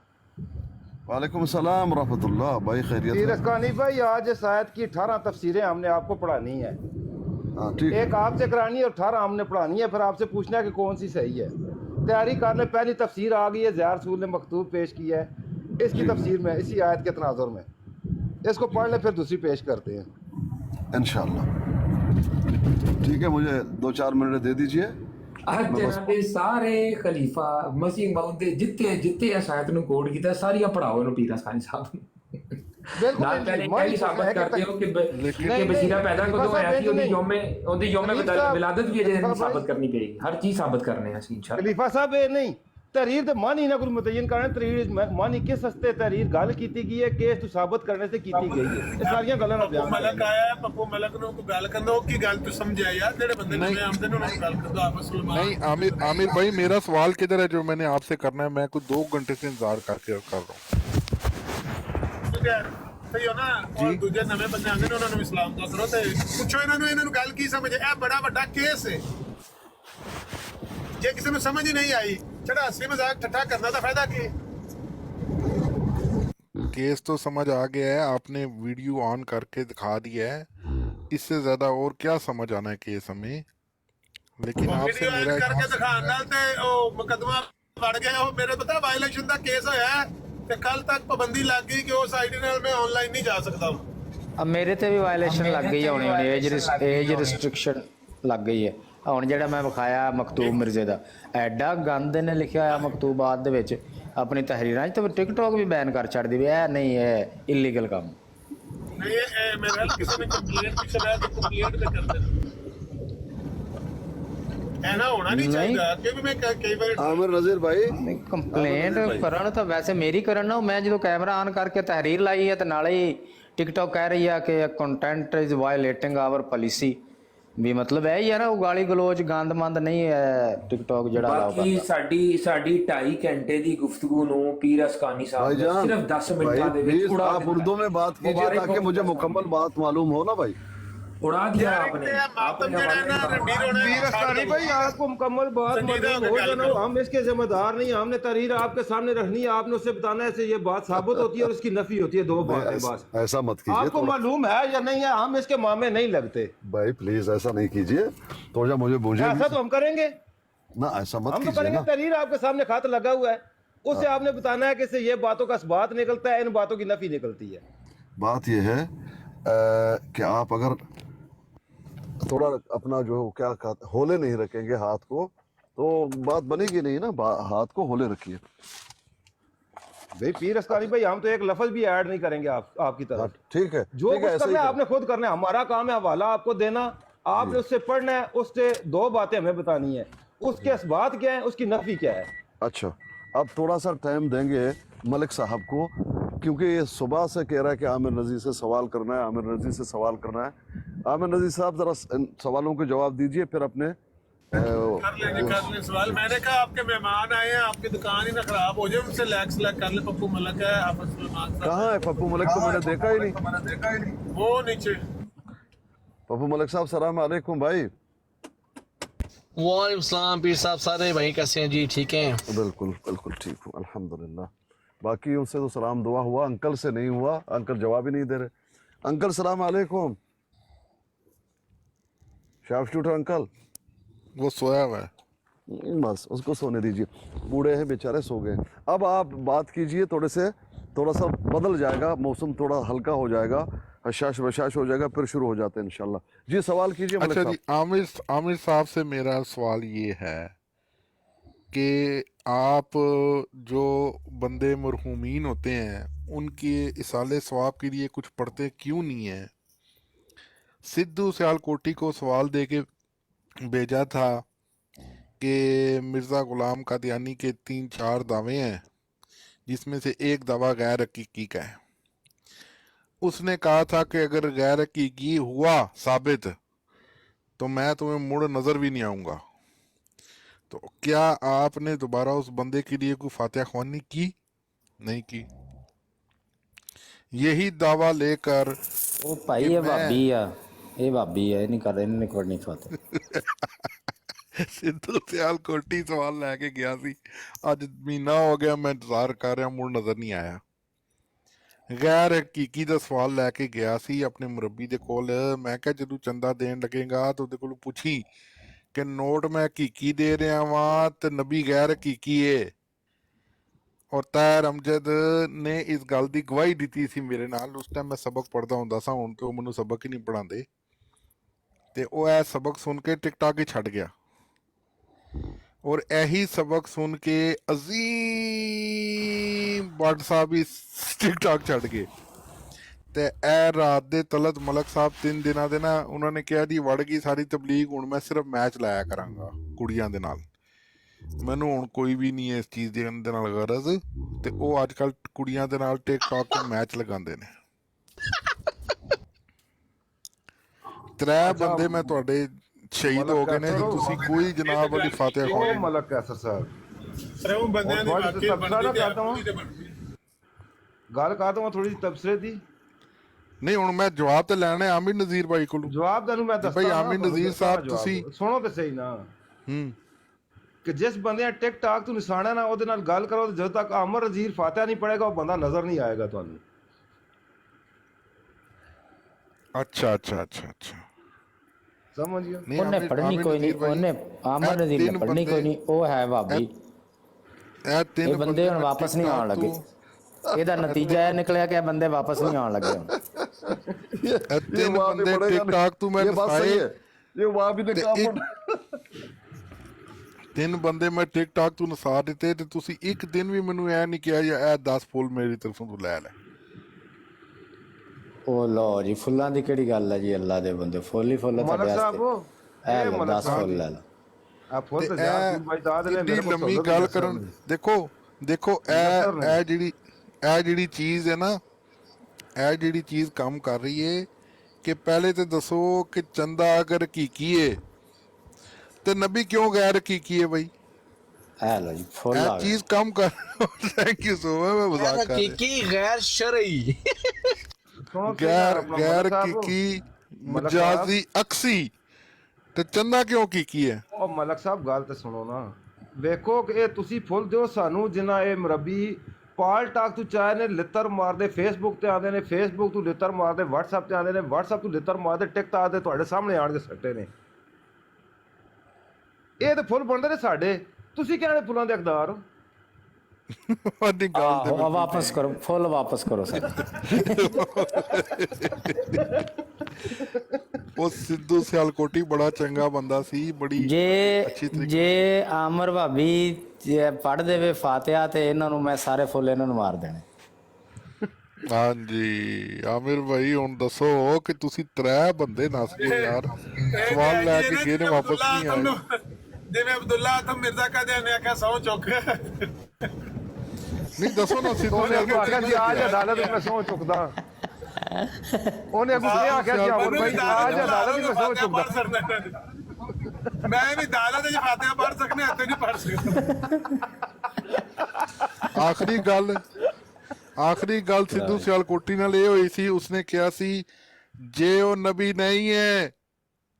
वालेकुम सलाम रहमतुल्लाह। भाई खैरियत पीर है? अस्कानी भाई, आज इस आयत की 18 तफसीरें हमने आपको पढ़ानी है, हाँ ठीक है। एक आपसे करानी है और 18 हमने पढ़ानी है, फिर आपसे पूछना है कि कौन सी सही है। तैयारी कर ले, पहली तफसीर आ गई है, ज़ियार रसूल ने मकतूब पेश किया है, इसकी तफसीर में इसी आयत के तनाजुर में इसको पढ़ ले, फिर दूसरी पेश करते हैं इंशाल्लाह। ठीक है, मुझे 2-4 मिनट दे दीजिए। ਅੱਜ ਜਨਾਬੇ ਸਾਰੇ ਖਲੀਫਾ ਮਸੀਹ ਮੌਦ ਦੇ ਜਿੱਤੇ ਅਸਾਇਤ ਨੂੰ ਕੋਡ ਕੀਤਾ ਸਾਰੀਆਂ ਪੜਾਓ ਇਹਨੂੰ ਪੀਰ अस्कानी ਸਾਹਿਬ ਨੂੰ। बिल्कुल ਨਾਲ नहीं, ਪਹਿਲੇ मैं ਇਹ ये ਸਾਬਤ है कि ਕਰਦੇ ਹੋ ਕਿ नहीं, ਬਸ਼ੀਰਾ ਪੈਦਾ खलीफा ਕਦੋਂ ਹੋਇਆ साहब ਸੀ, ਉਹਦੀ नहीं। ਯੋਮੇ खलीफा साहब- ਵਿਲਾਦਤ ਵੀ ਅਜੇ खलीफा ਸਾਬਤ भाई- ਕਰਨੀ ਪਏਗੀ, ਹਰ ਚੀਜ਼ ਸਾਬਤ ਕਰਨੇ ਅਸੀਂ इंशाल्लाह। खलीफा साहब ये नहीं तहरीर ते मन ही ना कोई मुतयन करना, तहरीर मन ही किस हस्ते तहरीर गल कीती गई है, केस तू साबित करने से कीती गई है, ये सारियां गल्लां ना बयान ਮਲਕ करें। ਆਇਆ ਪੱਪੂ ਮਲਕ ਨੂੰ ਕੋਈ ਗੱਲ ਕਰਦਾ, ਉਹ ਕੀ ਗੱਲ ਤੂੰ ਸਮਝਿਆ ਯਾਰ, ਜਿਹੜੇ ਬੰਦੇ ਨੂੰ ਮੈਂ ਆਮਦੇ ਨੂੰ ਗੱਲ ਕਰਦਾ ਆਪਸ ਵਿੱਚ। नहीं आमिर भाई, मेरा सवाल किधर है जो मैंने आपसे करना है? मैं कुछ 2 घंटे से इंतजार करके कर रहा हूँ। ਸਹੀ ਹੋ ਨਾ, ਔਰ ਦੂਜੇ ਨਵੇਂ ਬੰਦੇ ਆਉਂਦੇ ਨੇ ਉਹਨਾਂ ਨੂੰ ਵੀ ਸਲਾਮ ਦਾ ਕਰੋ ਤੇ ਪੁੱਛੋ ਇਹਨਾਂ ਨੂੰ ਗੱਲ ਕੀ ਸਮਝੇ। ਇਹ ਬੜਾ ਵੱਡਾ ਕੇਸ ਹੈ, ਜੇ ਕਿਸੇ ਨੂੰ ਸਮਝ ਹੀ ਨਹੀਂ ਆਈ, ਛੜਾ ਹੱਸੀ ਮਜ਼ਾਕ ਠੱਠਾ ਕਰਨਾ ਦਾ ਫਾਇਦਾ ਕੀ? केस तो समझ आ गया है, आपने वीडियो ऑन करके दिखा दिया है, इससे ज्यादा और क्या समझ आना है केस हमें? लेकिन आपसे ਵੀਡੀਓ मेरा ਐਡ ਕਰਕੇ ਦਿਖਾਉਣ ਨਾਲ ਤੇ ਉਹ ਮੁਕੱਦਮਾ ਵੜ ਗਿਆ। ਉਹ ਮੇਰੇ ਪਤਾ ਵਾਇਲੇਸ਼ਨ ਦਾ ਕੇਸ ਹੋਇਆ ਹੈ ਤੇ ਕੱਲ ਤੱਕ ਪਾਬੰਦੀ ਲੱਗ ਗਈ ਕਿ ਉਸ ਆਈਡੀ ਨਾਲ ਮੈਂ ਆਨਲਾइन नहीं जा सकता। अब मेरे ते भी वायलेशन लग गई है, हुणे एज रिस्ट्रिक्शन लग गई है। ਹੁਣ ਜਿਹੜਾ ਮੈਂ ਵਿਖਾਇਆ ਮਕਤੂਬ ਮਿਰਜ਼ੇ ਦਾ, ਐਡਾ ਗੰਦ ਨੇ ਲਿਖਿਆ ਹੋਇਆ ਮਕਤੂਬਾਤ ਦੇ ਵਿੱਚ ਆਪਣੀ ਤਹਿਰੀਰਾਂ 'ਚ, ਤੇ ਟਿਕਟੌਕ ਵੀ ਬੈਨ ਕਰ ਛੱਡਦੀ ਵੀ ਇਹ ਨਹੀਂ, ਇਹ ਇਲੀਗਲ ਕੰਮ। नहीं ये मेरा किसी ने कंप्लेंट भी चलाया तो कंप्लेंट भी कर देना। ਐਨਾ ਹੋਣਾ ਨਹੀਂ ਚਾਹੀਦਾ ਕਿਉਂਕਿ ਮੈਂ ਕਈ ਵਾਰ आमिर नजीर भाई ਕੰਪਲੇਂਟ ਕਰਨ ਤਾਂ ਵੈਸੇ ਮੇਰੀ ਕਰਨ ਨਾ ਮੈਂ ਜਦੋਂ ਕੈਮਰਾ ਆਨ ਕਰਕੇ ਤਹਿਰੀਰ ਲਾਈ ਹੈ ਤੇ ਨਾਲੇ ਹੀ ਟਿਕਟੌਕ ਕਹਿ ਰਹੀ ਆ ਕਿ ਕੰਟੈਂਟ ਇਜ਼ ਵਾਇਲੇਟਿੰਗ ਆਵਰ ਪਾਲਿਸੀ ਵੀ ਮਤਲਬ ਇਹ ਹੀ ਹੈ ਨਾ ਉਹ ਗਾਲੀ ਗਲੋਚ ਗੰਦਮੰਦ ਨਹੀਂ ਹੈ ਟਿਕਟੌਕ ਜਿਹੜਾ ਅਲਾਉ ਬਾਕੀ ਕਰਦਾ ਸਾਡੀ 2.5 ਘੰਟੇ ਦੀ ਗੁਫ਼ਤਗੂ ਨੂੰ ਪੀਰ ਅਸਕਾਨੀ ਸਾਹਿਬ ਨੇ भाईजान ਸਿਰਫ 10 भाई ਮਿੰਟਾਂ ਦੇ ਵਿੱਚ प्लीज ਉਡਾ आप उर्दू में बात कीजिए मुबारक ताकि हो मुझे आपको। मुकम्मल बात मालूम हो ना भाई उड़ा दिया आपने ਮਾਤਮ ਜਿਹੜਾ ਨਾ ਰਣਬੀਰ ਹੋਣਾ पीर अस्तानी भाई आपको मुकम्मल बात संजीदा मालूम हो होकर जाना, हम इसके जिम्मेदार नहीं, हमने तहरीर आपके सामने रखनी है, आपने उससे बताना है ये बात साबित होती है और इसकी नफी होती है, दो बातें बस। ऐसा मत कीजिए आपको मालूम है या नहीं है, हम इसके मामे नहीं लगते, भाई प्लीज ऐसा नहीं कीजिए थोड़ा मुझे ऐसा तो हम करेंगे, ना ऐसा मत हम तो कीजिए करेंगे। ना तहरीर आपके सामने खत लगा हुआ है, उससे आपने बताना है कि इससे ये बातों का इस्बात निकलता है, इन बातों की नफी निकलती है। बात यह है कि आप अगर थोड़ा अपना जो क्या होले नहीं रखेंगे हाथ को तो बात बनेगी नहीं ना हाथ को होले रखिए भाई पीर अस्तानी भाई हम तो एक लफ्ज भी ऐड नहीं करेंगे आपकी हाँ, तरफ, ठीक है जो ठीक है कुछ ऐसा ही करना है करें। आपने खुद करना है, हमारा काम है हवाला आपको देना, आपने उससे पढ़ना है, उससे दो बातें हमें बतानी है, उसके इस्बात क्या है, उसकी नफी क्या है। अच्छा अब थोड़ा सा टाइम देंगे मलिक साहब को क्योंकि ये सुबह से कह रहा है कि आमिर नज़ीर से सवाल करना है, आमिर नज़ीर से सवाल करना है। आमिर नज़ीर साहब ज़रा इन सवालों के जवाब दीजिए फिर अपने कर लेंगे सवाल। मैंने कहा आपके मेहमान आए हैं, आपकी दुकान ही ना खराब हो जाए, उनसे लैक्स कर ले। पप्पू मलक है, हाफिज सलमान साहब कहाँ है पप्पू मलिक को मैंने देखा ही नहीं। वो नीचे। पप्पू मलिक साहब सलाम अलैकुम भाई। वालेकुम सलाम पीर साहब, सारे भाई कैसे हैं जी? ठीक हैं? बिल्कुल बिल्कुल ठीक हूँ अल्हम्दुलिल्लाह। बाकी उनसे तो सलाम दुआ हुआ, अंकल से नहीं हुआ, अंकल जवाब ही नहीं दे रहे। अंकल सलाम अलैकुम। शार्प शूटर अंकल वो सोया हुआ है। बस उसको सोने दीजिए, बूढ़े हैं बेचारे, सो गए। अब आप बात कीजिए, थोड़ा सा बदल जाएगा मौसम, थोड़ा हल्का हो जाएगा, हशाश बशाश हो जाएगा, फिर शुरू हो जाते हैं इंशाल्लाह। जी सवाल कीजिए मलिक अच्छा जी, साहब। आमिर साहब से मेरा सवाल ये है कि आप जो बंदे मरहूमीन होते हैं उनके इसाले सवाब के लिए कुछ पढ़ते क्यों नहीं हैं? सिद्धू सियालकोटी को सवाल दे के भेजा था कि मिर्ज़ा ग़ुलाम कादियानी के 3-4 दावे हैं जिसमें से एक दावा गैर हकीकी का है। उसने कहा था कि अगर गैर हकीकी हुआ साबित तो मैं तुम्हें मुड़ नज़र भी नहीं आऊँगा। तो क्या आपने दोबारा उस बंदे के लिए कोई फातिहा ख्वानी की? नहीं की। यही दावा लेकर ਉਹ ਭਾਈ ਇਹ ਭਾਬੀ ਆ, ਇਹ ਭਾਬੀ ਆ, ਇਹ ਨਹੀਂ ਕਰਦੇ, ਇਹਨੇ ਕੋਈ ਨਹੀਂ ਖਾਤੇ। ਸਿੱਧੂ ਸਿਆਲਕੋਟੀ ਸਵਾਲ ਲੈ ਕੇ ਗਿਆ ਸੀ, ਅੱਜ ਮਹੀਨਾ ਹੋ ਗਿਆ ਮੈਂ ਇੰਤਜ਼ਾਰ ਕਰ ਰਿਹਾ, ਮੁੜ ਨਜ਼ਰ ਨਹੀਂ ਆਇਆ। ਗੈਰ ਹਕੀਕੀ ਦਾ ਸਵਾਲ ਲੈ ਕੇ ਗਿਆ ਸੀ ਆਪਣੇ ਮੁਰੱਬੀ ਦੇ ਕੋਲ। ਮੈਂ ਕਿਹਾ ਜਦੋਂ ਚੰਦਾ ਦੇਣ ਲੱਗੇਗਾ ਤਾਂ ਉਹਦੇ ਕੋਲ ਪੁੱਛੀ ਕਿ ਨੋਟ ਮੈਂ ਹਕੀਕੀ ਦੇ ਰਿਹਾ ਵਾਂ ਤੇ ਨਬੀ ਗੈਰ ਹਕੀਕੀ ਏ। ਔਰ ਤਾਹਿਰ ਅਮਜਦ ਨੇ ਇਸ ਗੱਲ ਦੀ ਗਵਾਹੀ ਦਿੱਤੀ ਸੀ ਮੇਰੇ ਨਾਲ। ਉਸ ਟਾਈਮ ਮੈਂ ਸਬਕ ਪੜ੍ਹਦਾ ਹੁੰਦਾ ਸਾਂ, ਹੁਣ ਤੇ ਉਹ ਮੈਨੂੰ ਸਬਕ ਹੀ ਨਹੀਂ ਪੜ੍ਹਾਉਂਦੇ, ਤੇ ਉਹ ਇਹ ਸਬਕ ਸੁਣ ਕੇ ਟਿਕਟਾਕ ਹੀ ਛੱਡ ਗਿਆ। ਔਰ ਇਹੀ ਸਬਕ ਸੁਣ ਕੇ ਅਜ਼ੀਮ ਭੱਟ ਸਾਹਿਬ ਵੀ ਟਿਕਟਾਕ ਛੱਡ ਗਏ। ਤੇ ਇਹ ਰਾਤ ਦੇ ਤਲਤ ਮਲਕ ਸਾਹਿਬ 3 ਦਿਨਾਂ ਦੇ ਨਾ ਉਹਨਾਂ ਨੇ ਕਿਹਾ ਜੀ ਵੜ ਗਈ ਸਾਰੀ ਤਬਲੀਗ, ਹੁਣ ਮੈਂ ਸਿਰਫ ਮੈਚ ਲਾਇਆ ਕਰਾਂਗਾ ਕੁੜੀਆਂ ਦੇ ਨਾਲ, ਮੈਨੂੰ ਹੁਣ ਕੋਈ ਵੀ ਨਹੀਂ ਹੈ ਇਸ ਚੀਜ਼ ਦੇ ਨਾਲ ਗਰਜ਼। ਤੇ ਉਹ ਅੱਜ ਕੱਲ ਕੁੜੀਆਂ ਦੇ ਨਾਲ ਟਿਕਟਾਕ ਤੇ ਮੈਚ ਲਗਾਉਂਦੇ ਨੇ। 3 ਬੰਦੇ ਮੈਂ ਤੁਹਾਡੇ ਸ਼ਹੀਦ ਹੋ ਗਏ ਨੇ ਤੇ ਤੁਸੀਂ ਕੋਈ ਜਨਾਬ ਵਾਲੀ ਫਾਤਿਹਾ ओ ਖਵਾਈ। मलक कैसर साहब, ਉਹ ਬੰਦਿਆਂ ਦੀ और ਵਾਕਈ तबसरा ਬਣਦੀ ਤੇ करता हूँ, ਆਪਣੀ ਤੇ ਬਣਦੀ। गल कहता हूँ थोड़ी सी तबसरे दी ਨਹੀਂ ਹੁਣ ਮੈਂ ਜਵਾਬ ਤੇ ਲੈਣਾ ਹੈ ਆਮਿਰ ਨਜ਼ੀਰ ਭਾਈ ਕੋਲੋਂ। जवाब तेन मैं दसदा भाई ना, आमिर तुहानू नज़ीर दसदा साहब, जवाब। तुसी- सुनो तो सही ना कि जिस बंदे ने टिक टाक तू निशाना ना ਉਹਦੇ ਨਾਲ ਗੱਲ ਕਰੋ, जब तक आमिर नज़ीर फातिहा नहीं पढ़ेगा वो बंदा नजर नहीं आएगा ਤੁਹਾਨੂੰ। अच्छा अच्छा अच्छा अच्छा समझ गया? नहीं ਉਹਨੇ आमिर ਪੜ੍ਹਨੀ आमिर ਕੋਈ ਨਹੀਂ, नज़ीर भाई, ਉਹਨੇ ਆਮਰ ਇਹ ਨਜ਼ੀਰ ਨੇ ਤਿੰਨ ਪੜ੍ਹਨੀ ਕੋਈ ਬੰਦੇ- ਨਹੀਂ, ਉਹ ਹੈ ਭਾਬੀ। ਇਹ 3 ਇਹ ਬੰਦੇ ਹੁਣ ਵਾਪਸ ਨਹੀਂ ਆਉਣ ਲੱਗੇ। ਇਹਦਾ ਨਤੀਜਾ ਇਹ ਨਿਕਲਿਆ ਕਿ ਇਹ ਬੰਦੇ ਵਾਪਸ ਨਹੀਂ ਆਉਣ ਲੱਗੇ ਹੁਣ। ये 3 वहाँ भी ਬੰਦੇ पड़ेगा नहीं। ਟਿਕਟਾਕ ਤੋਂ ਮੈਂ ये बात सही है, ये वहाँ भी ਤੇ निकाह ਇੱਕ- 3 ਬੰਦੇ ਮੈਂ ਟਿਕਟਾਕ ਤੋਂ ਨਸਾਰ ਦਿੱਤੇ ਤੇ ਤੁਸੀਂ ਇੱਕ ਦਿਨ ਵੀ ਮੈਨੂੰ ਐ ਨਹੀਂ ਕਿਹਾ ਜਾਂ ਇਹ 10 ਫੁੱਲ ਮੇਰੀ ਤਰਫੋਂ ਤੂੰ ਲੈ ਲੈ। ਉਹ ਲਓ ਜੀ, ਫੁੱਲਾਂ ਦੀ ਕਿਹੜੀ ਗੱਲ ਹੈ ਜੀ, ਅੱਲਾ ਦੇ ਬੰਦੇ, ਫੁੱਲ ਹੀ ਫੁੱਲ मलक ਤੁਹਾਡੇ साहब ਵਾਸਤੇ। ਇਹ ए ਲਓ, मलक 10 ਫੁੱਲ ਲੈ ਲਓ। ਆ ਫੁੱਲ ਤੇ ਤੇ ਯਾਰ ਤੂੰ ਬਾਈ ਦਾ ਦੇ ਕਿੰਨੀ ਮੇਰੇ ਕੋਲ ਲੰਮੀ ਸਹੂਲਤ ਗੱਲ ਨਹੀਂ ਕਰਨ ਦੱਸਣ ਦੇਖੋ ਦੇਖੋ ਨਸਰ ਨੇ। ਇਹ ਜਿਹੜੀ ਚੀਜ਼ ਹੈ ਨਾ, ਇਹ ਜਿਹੜੀ ਚੀਜ਼ ਕੰਮ ਕਰ ਰਹੀ ਹੈ ਕਿ ਪਹਿਲੇ ਤੇ ਦੱਸੋ ਕਿ ਚੰਦਾ ਅਗਰ ਹਕੀਕੀ ਹੈ ਤੇ ਨਬੀ ਕਿਉਂ ਗੈਰ ਹਕੀਕੀ ਹੈ ਬਈ? ਹੈ ਲੋ ਜੀ ਫੁੱਲ ਇਹ ਆ ਗਏ। ਚੀਜ਼ ਕੰਮ ਕਰ ਥੈਂਕ ਯੂ ਸੋ ਮਚ, ਮੈਂ ਮਜ਼ਾਕ ਕਰ ਰਿਹਾ। हकीकी गैर शरई ਸੁਣੋ ਕੀ ਗੈਰ ਆਪਣਾ ਗੈਰ ਮਲਕ ਸਾਹਿਬ, ਹਕੀਕੀ ਮਲਕ ਸਾਹਿਬ, ਮਜਾਜ਼ੀ ਅਕਸੀ ਤੇ ਚੰਦਾ ਕਿਉਂ ਹਕੀਕੀ ਹੈ? ਉਹ ਮਲਕ ਸਾਹਿਬ ਗੱਲ ਤੇ ਸੁਣੋ ਨਾ, ਵੇਖੋ ਕਿ ਇਹ ਤੁਸੀਂ ਫੁੱਲ ਦਿਓ ਸਾਨੂੰ ਜਿੰਨਾ ਇਹ ਮਰਬੀ ਪਾਲ ਟਾਕ ਤੋਂ ਚਾਹੇ ਨੇ ਲਿੱਤਰ ਮਾਰਦੇ, ਫੇਸਬੁੱਕ ਤੇ ਆਉਂਦੇ ਨੇ, ਫੇਸਬੁੱਕ ਤੋਂ ਲਿੱਤਰ ਮਾਰਦੇ, WhatsApp ਤੇ ਆਉਂਦੇ ਨੇ, WhatsApp ਤੋਂ ਲਿੱਤਰ ਮਾਰਦੇ, ਟਿਕਟਾਕ ਤੇ ਤੁਹਾਡੇ ਸਾਹਮਣੇ ਆਣ ਕੇ ਸੱਟੇ ਨੇ। ਇਹ ਤੇ ਫੁੱਲ ਬਣਦੇ ਨੇ ਸਾਡੇ, ਤੁਸੀਂ ਕਿਹੜੇ ਫੁੱਲਾਂ ਦੇ ਹਕਦਾਰ ਹੋ? ਸਾਡੀ ਗੱਲ ਤੇ ਆਹੋ ਵਾਪਸ ਕਰੋ, ਫੁੱਲ ਵਾਪਸ ਕਰੋ ਸਰ। ਉਹ ਸਿੱਧੂ ਸਿਆਲਕੋਟੀ ਬੜਾ ਚੰਗਾ ਬੰਦਾ ਸੀ, ਬੜੀ ਅੱਛੀ ਜੇ ਜੇ ਆਮਰ ਭਾਬੀ ਪੜ੍ਹ ਦੇਵੇ ਫਾਤਿਹਾ ਤੇ ਇਹਨਾਂ ਨੂੰ ਮੈਂ ਸਾਰੇ ਫੁੱਲ ਇਹਨਾਂ ਨੂੰ ਮਾਰ ਦੇਣੇ। ਹਾਂਜੀ ਆਮਿਰ ਭਾਈ ਹੁਣ ਦੱਸੋ ਕਿ ਤੁਸੀਂ 3 ਬੰਦੇ ਨਸ ਗਏ ਯਾਰ, ਸਵਾਲ ਲੈ ਕੇ ਗਏ ਨੇ ਵਾਪਸ ਨਹੀਂ ਆਏ। ਜਿਵੇਂ ਅਬਦੁੱਲਾ ਆਤਮ ਮਿਰਜ਼ਾ ਕਦੇ ਨੇ ਆਖਿਆ ਸੌ ਚੁੱਕ। ਨਹੀਂ ਦੱਸੋ ਨਾ ਸਿੱਧੂ ਉਹਨੇ ਅੱਗੋਂ ਆਖਿਆ ਸੀ ਆਜ ਅਦਾਲਤ ਵਿੱਚ ਮੈਂ ਸਹੁੰ ਚੁੱਕਦਾ। ਉਹਨੇ ਅੱਗੋਂ ਕੀ ਆਖਿਆ ਸੀ ਆਮਰ ਭਾਈ, ਆਜ ਅਦਾਲਤ ਵਿੱਚ ਮੈਂ ਸਹੁੰ ਚੁੱਕਦਾ। ਮੈਂ ਵੀ ਅਦਾਲਤ ਵਿੱਚ ਫਾਤਿਹਾ ਪੜ੍ਹ ਸਕਨੇ, ਇੱਥੇ ਨਹੀਂ ਪੜ੍ਹ ਸਕਦਾ। ਆਖਰੀ ਗੱਲ ਸਿੱਧੂ ਸਿਆਲਕੋਟੀ ਨਾਲ ਇਹ ਹੋਈ ਸੀ, ਉਸਨੇ ਕਿਹਾ ਸੀ ਜੇ ਉਹ ਨਬੀ ਨਹੀਂ ਹੈ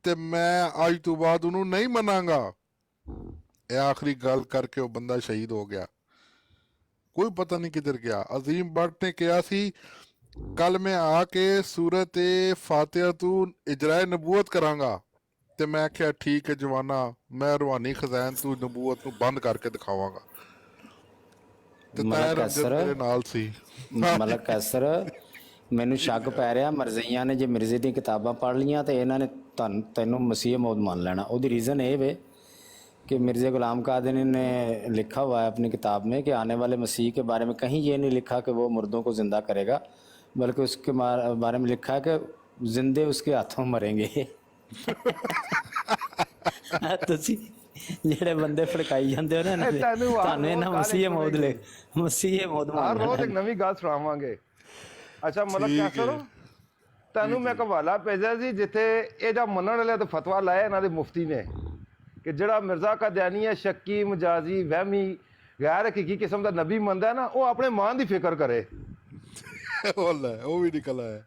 ਤੇ ਮੈਂ ਅੱਜ ਤੋਂ ਬਾਅਦ ਉਹਨੂੰ ਨਹੀਂ ਮੰਨਾਂਗਾ। ਇਹ ਆਖਰੀ ਗੱਲ ਕਰਕੇ ਉਹ ਬੰਦਾ ਸ਼ਹੀਦ ਹੋ ਗਿਆ, ਕੋਈ ਪਤਾ ਨਹੀਂ ਕਿੱਧਰ ਗਿਆ। ਅਜ਼ੀਮ ਬੱਟ ਨੇ ਕਿਹਾ ਸੀ ਕੱਲ ਮੈਂ ਆ ਕੇ ਸੂਰਤ ਫਾਤਿਹਾ ਤੋਂ ਇਜਰਾਏ ਨਬੂਵਤ ਕਰਾਂਗਾ, ਤੇ ਮੈਂ ਕਿਹਾ ਠੀਕ ਹੈ ਜਵਾਨਾ, ਮੈਂ ਰੂਹਾਨੀ ਖਜ਼ਾਨ ਤੋਂ ਨਬੂਵਤ ਨੂੰ ਬੰਦ ਕਰਕੇ ਦਿਖਾਵਾਂਗਾ। ਤੇ ਮਲਕ ਤਾਹਿਰ ਅਸਰ ਮੇਰੇ ਨਾਲ ਸੀ। ਮਲਕ ਅਸਰ ਮੈਨੂੰ ਸ਼ੱਕ ਪੈ ਰਿਹਾ ਮਰਜ਼ਈਆਂ ਨੇ ਜੇ ਮਿਰਜ਼ੇ ਦੀਆਂ ਕਿਤਾਬਾਂ ਪੜ੍ਹ ਲੀਆਂ ਤੇ ਇਹਨਾਂ ਨੇ ਤੈਨੂੰ ਮਸੀਹ ਮੌਦ ਮੰਨ ਲੈਣਾ। ਉਹਦੀ ਰੀज़न ਇਹ ਵੇ कि मिर्ज़ा ग़ुलाम क़ादिरी ने लिखा हुआ है अपनी किताब में कि आने वाले मसीह के बारे में कहीं ये नहीं लिखा कि वो मुर्दों को ज़िंदा करेगा, बल्कि उसके बारे में लिखा है कि जिंदे उसके हाथों मरेंगे। ਤੁਸੀਂ ਜਿਹੜੇ ਬੰਦੇ ਫੜਕਾਈ ਜਾਂਦੇ ਹੋ ਨਾ ਤੁਹਾਨੂੰ ਇਹਨਾਂ ਮਸੀਹ ਮੌਦ ਲੈ ਮਸੀਹ ਮੌਦ ਹਰ ਰੋਜ਼ ਇੱਕ ਨਵੀਂ ਗੱਲ ਸੁਣਾਵਾਂਗੇ। ਅੱਛਾ ਮਲਕ ਕਾਸਰ, ਤੁਹਾਨੂੰ ਮੈਂ ਇੱਕ ਹਵਾਲਾ ਭੇਜਿਆ ਸੀ ਜਿੱਥੇ ਇਹ ਜਾਂ ਮੰਨਣ ਵਾਲੇ ਤੇ ਫਤਵਾ ਲਾਇਆ ਇਹਨਾਂ ਦੇ ਮੁਫਤੀ ਨੇ ਕਿ ਜਿਹੜਾ ਮਿਰਜ਼ਾ ਕਾਦੀਆਨੀ ਹੈ ਸ਼ੱਕੀ ਮਜਾਜ਼ੀ ਵਹਿਮੀ ਗੈਰ ਹਕੀਕੀ ਕਿਸਮ ਦਾ ਨਬੀ ਮੰਨਦਾ ਹੈ ਨਾ, ਉਹ ਆਪਣੇ ਮਾਨ ਦੀ ਫਿਕਰ ਕਰੇ। ਉਹ ਵੀ ਨਿਕਲ ਆਇਆ।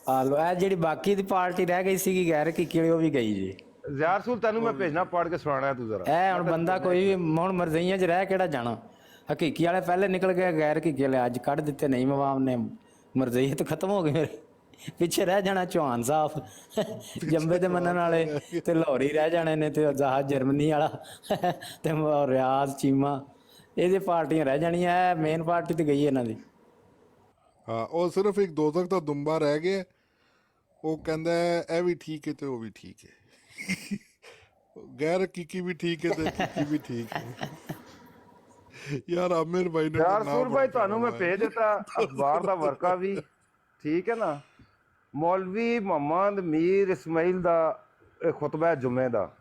ਆ ਲੋ ਇਹ ਜਿਹੜੀ ਬਾਕੀ ਦੀ ਪਾਰਟੀ ਰਹਿ ਗਈ ਸੀਗੀ ਗੈਰ ਹਕੀਕੀ ਵਾਲੀ, ਉਹ ਵੀ ਗਈ ਜੀ। ਜ਼ਾਰ ਰਸੂਲ ਤੈਨੂੰ ਮੈਂ ਭੇਜਣਾ ਪੜ ਕੇ ਸੁਣਾਣਾ ਤੂੰ ਜ਼ਰਾ। ਇਹ ਹੁਣ ਬੰਦਾ ਕੋਈ ਵੀ ਹੁਣ ਮਰਜ਼ਈਆਂ 'ਚ ਰਹਿ ਕਿਹੜਾ ਜਾਣਾ। ਹਕੀਕੀ ਵਾਲੇ ਪਹਿਲੇ ਨਿਕਲ ਗਏ, ਗੈਰ ਹਕੀਕੀ ਵਾਲੇ ਅੱਜ ਕੱਢ ਦਿੱਤੇ। ਨਹੀਂ ਮਵਾਮ ਨੇ ਮਰਜ਼ਈ ਤਾਂ ਖਤਮ ਹੋ ਗਈ ਮੇਰੇ, ਪਿੱਛੇ ਰਹਿ ਜਾਣਾ ਚੌਹਾਨ ਸਾਹਿਬ ਜੰਬੇ ਦੇ ਮੰਨਣ ਵਾਲੇ ਤੇ ਲਾਹੌਰੀ ਰਹਿ ਜਾਣੇ ਨੇ, ਤੇ ਜਹਾਜ਼ ਜਰਮਨੀ ਵਾਲਾ ਤੇ ਰਿਆਜ਼ ਚੀਮਾ, ਇਹਦੇ ਪਾਰਟੀਆਂ ਰਹਿ ਜਾਣੀਆਂ। ਮੇਨ ਪਾਰਟੀ ਤੇ ਗਈ ਇਹਨਾਂ ਦੀ। ਹਾਂ ਉਹ ਸਿਰਫ ਇੱਕ ਦੋਜ਼ਖ ਦਾ ਦੁੰਬਾ ਰਹਿ ਗਿਆ, ਉਹ ਕਹਿੰਦਾ ਇਹ ਵੀ ਠੀਕ ਹੈ ਤੇ ਉਹ ਵੀ ਠੀਕ ਹੈ, ਗੈਰ ਹਕੀਕੀ ਵੀ ਠੀਕ ਹੈ ਤੇ ਹਕੀਕੀ ਵੀ ਠੀਕ ਹੈ। ਯਾਰ ਆਮਿਰ ਭਾਈ ਨੇ ਯਾਰ ਰਸੂਲ ਭਾਈ ਤੁਹਾਨੂੰ ਮੈਂ ਭੇਜ ਦਿੱਤਾ ਅਖਬਾਰ ਦਾ ਵਰਕਾ ਵੀ, ਠੀਕ ਹੈ ਨਾ। ਮੌਲਵੀ ਮੁਹੰਮਦ ਮੀਰ ਇਸਮਾਈਲ ਦਾ ਖੁਤਬਾ ਹੈ ਜੁਮੇ ਦਾ,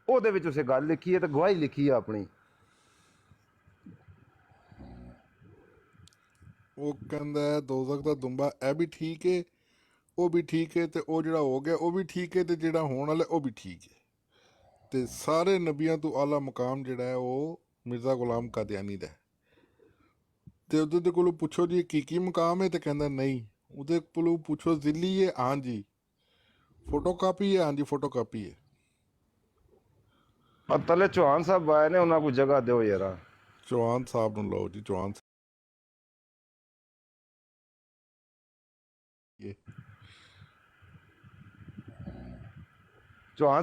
ਉਹਦੇ ਵਿੱਚ ਉਸੇ ਗੱਲ ਲਿਖੀ ਹੈ ਤੇ ਗਵਾਹੀ ਲਿਖੀ ਹੈ ਆਪਣੀ। ਉਹ ਕਹਿੰਦਾ ਦੋਜ਼ਖ ਦਾ ਦੁੰਬਾ ਇਹ ਵੀ ਠੀਕ ਹੈ ਉਹ ਵੀ ਠੀਕ ਹੈ, ਤੇ ਉਹ ਜਿਹੜਾ ਹੋ ਗਿਆ ਉਹ ਵੀ ਠੀਕ ਹੈ, ਤੇ ਜਿਹੜਾ ਹੋਣ ਵਾਲਾ ਉਹ ਵੀ ਠੀਕ ਹੈ। ਤੇ ਸਾਰੇ ਨਬੀਆਂ ਤੋਂ ਆਲਾ ਮੁਕਾਮ ਜਿਹੜਾ ਹੈ ਉਹ ਮਿਰਜ਼ਾ ਗੁਲਾਮ ਕਾਦੀਆਨੀ ਦਾ। ਤੇ ਉਹਦੇ ਕੋਲੋਂ ਪੁੱਛੋ ਜੀ ਕੀ ਮੁਕਾਮ ਹੈ, ਤੇ ਕਹਿੰਦਾ ਨਹੀਂ। ਉਹਦੇ ਕੋਲੋਂ ਪੁੱਛੋ ਜ਼ਿੱਲੀ ਹੈ, ਹਾਂਜੀ। ਫੋਟੋ ਕਾਪੀ ਹੈ, ਹਾਂਜੀ ਫੋਟੋ ਕਾਪੀ ਹੈ। ਤਲੇ ਚੌਹਾਨ ਸਾਹਿਬ ਆਏ ਨੇ, ਉਹਨਾਂ ਕੋਲ ਜਗ੍ਹਾ ਦਿਓ ਯਾਰਾ। ਚੌਹਾਨ ਸਾਹਿਬ ਨੂੰ ਲਓ ਜੀ, ਚੌਹਾਨ ਚੌਹਾਨ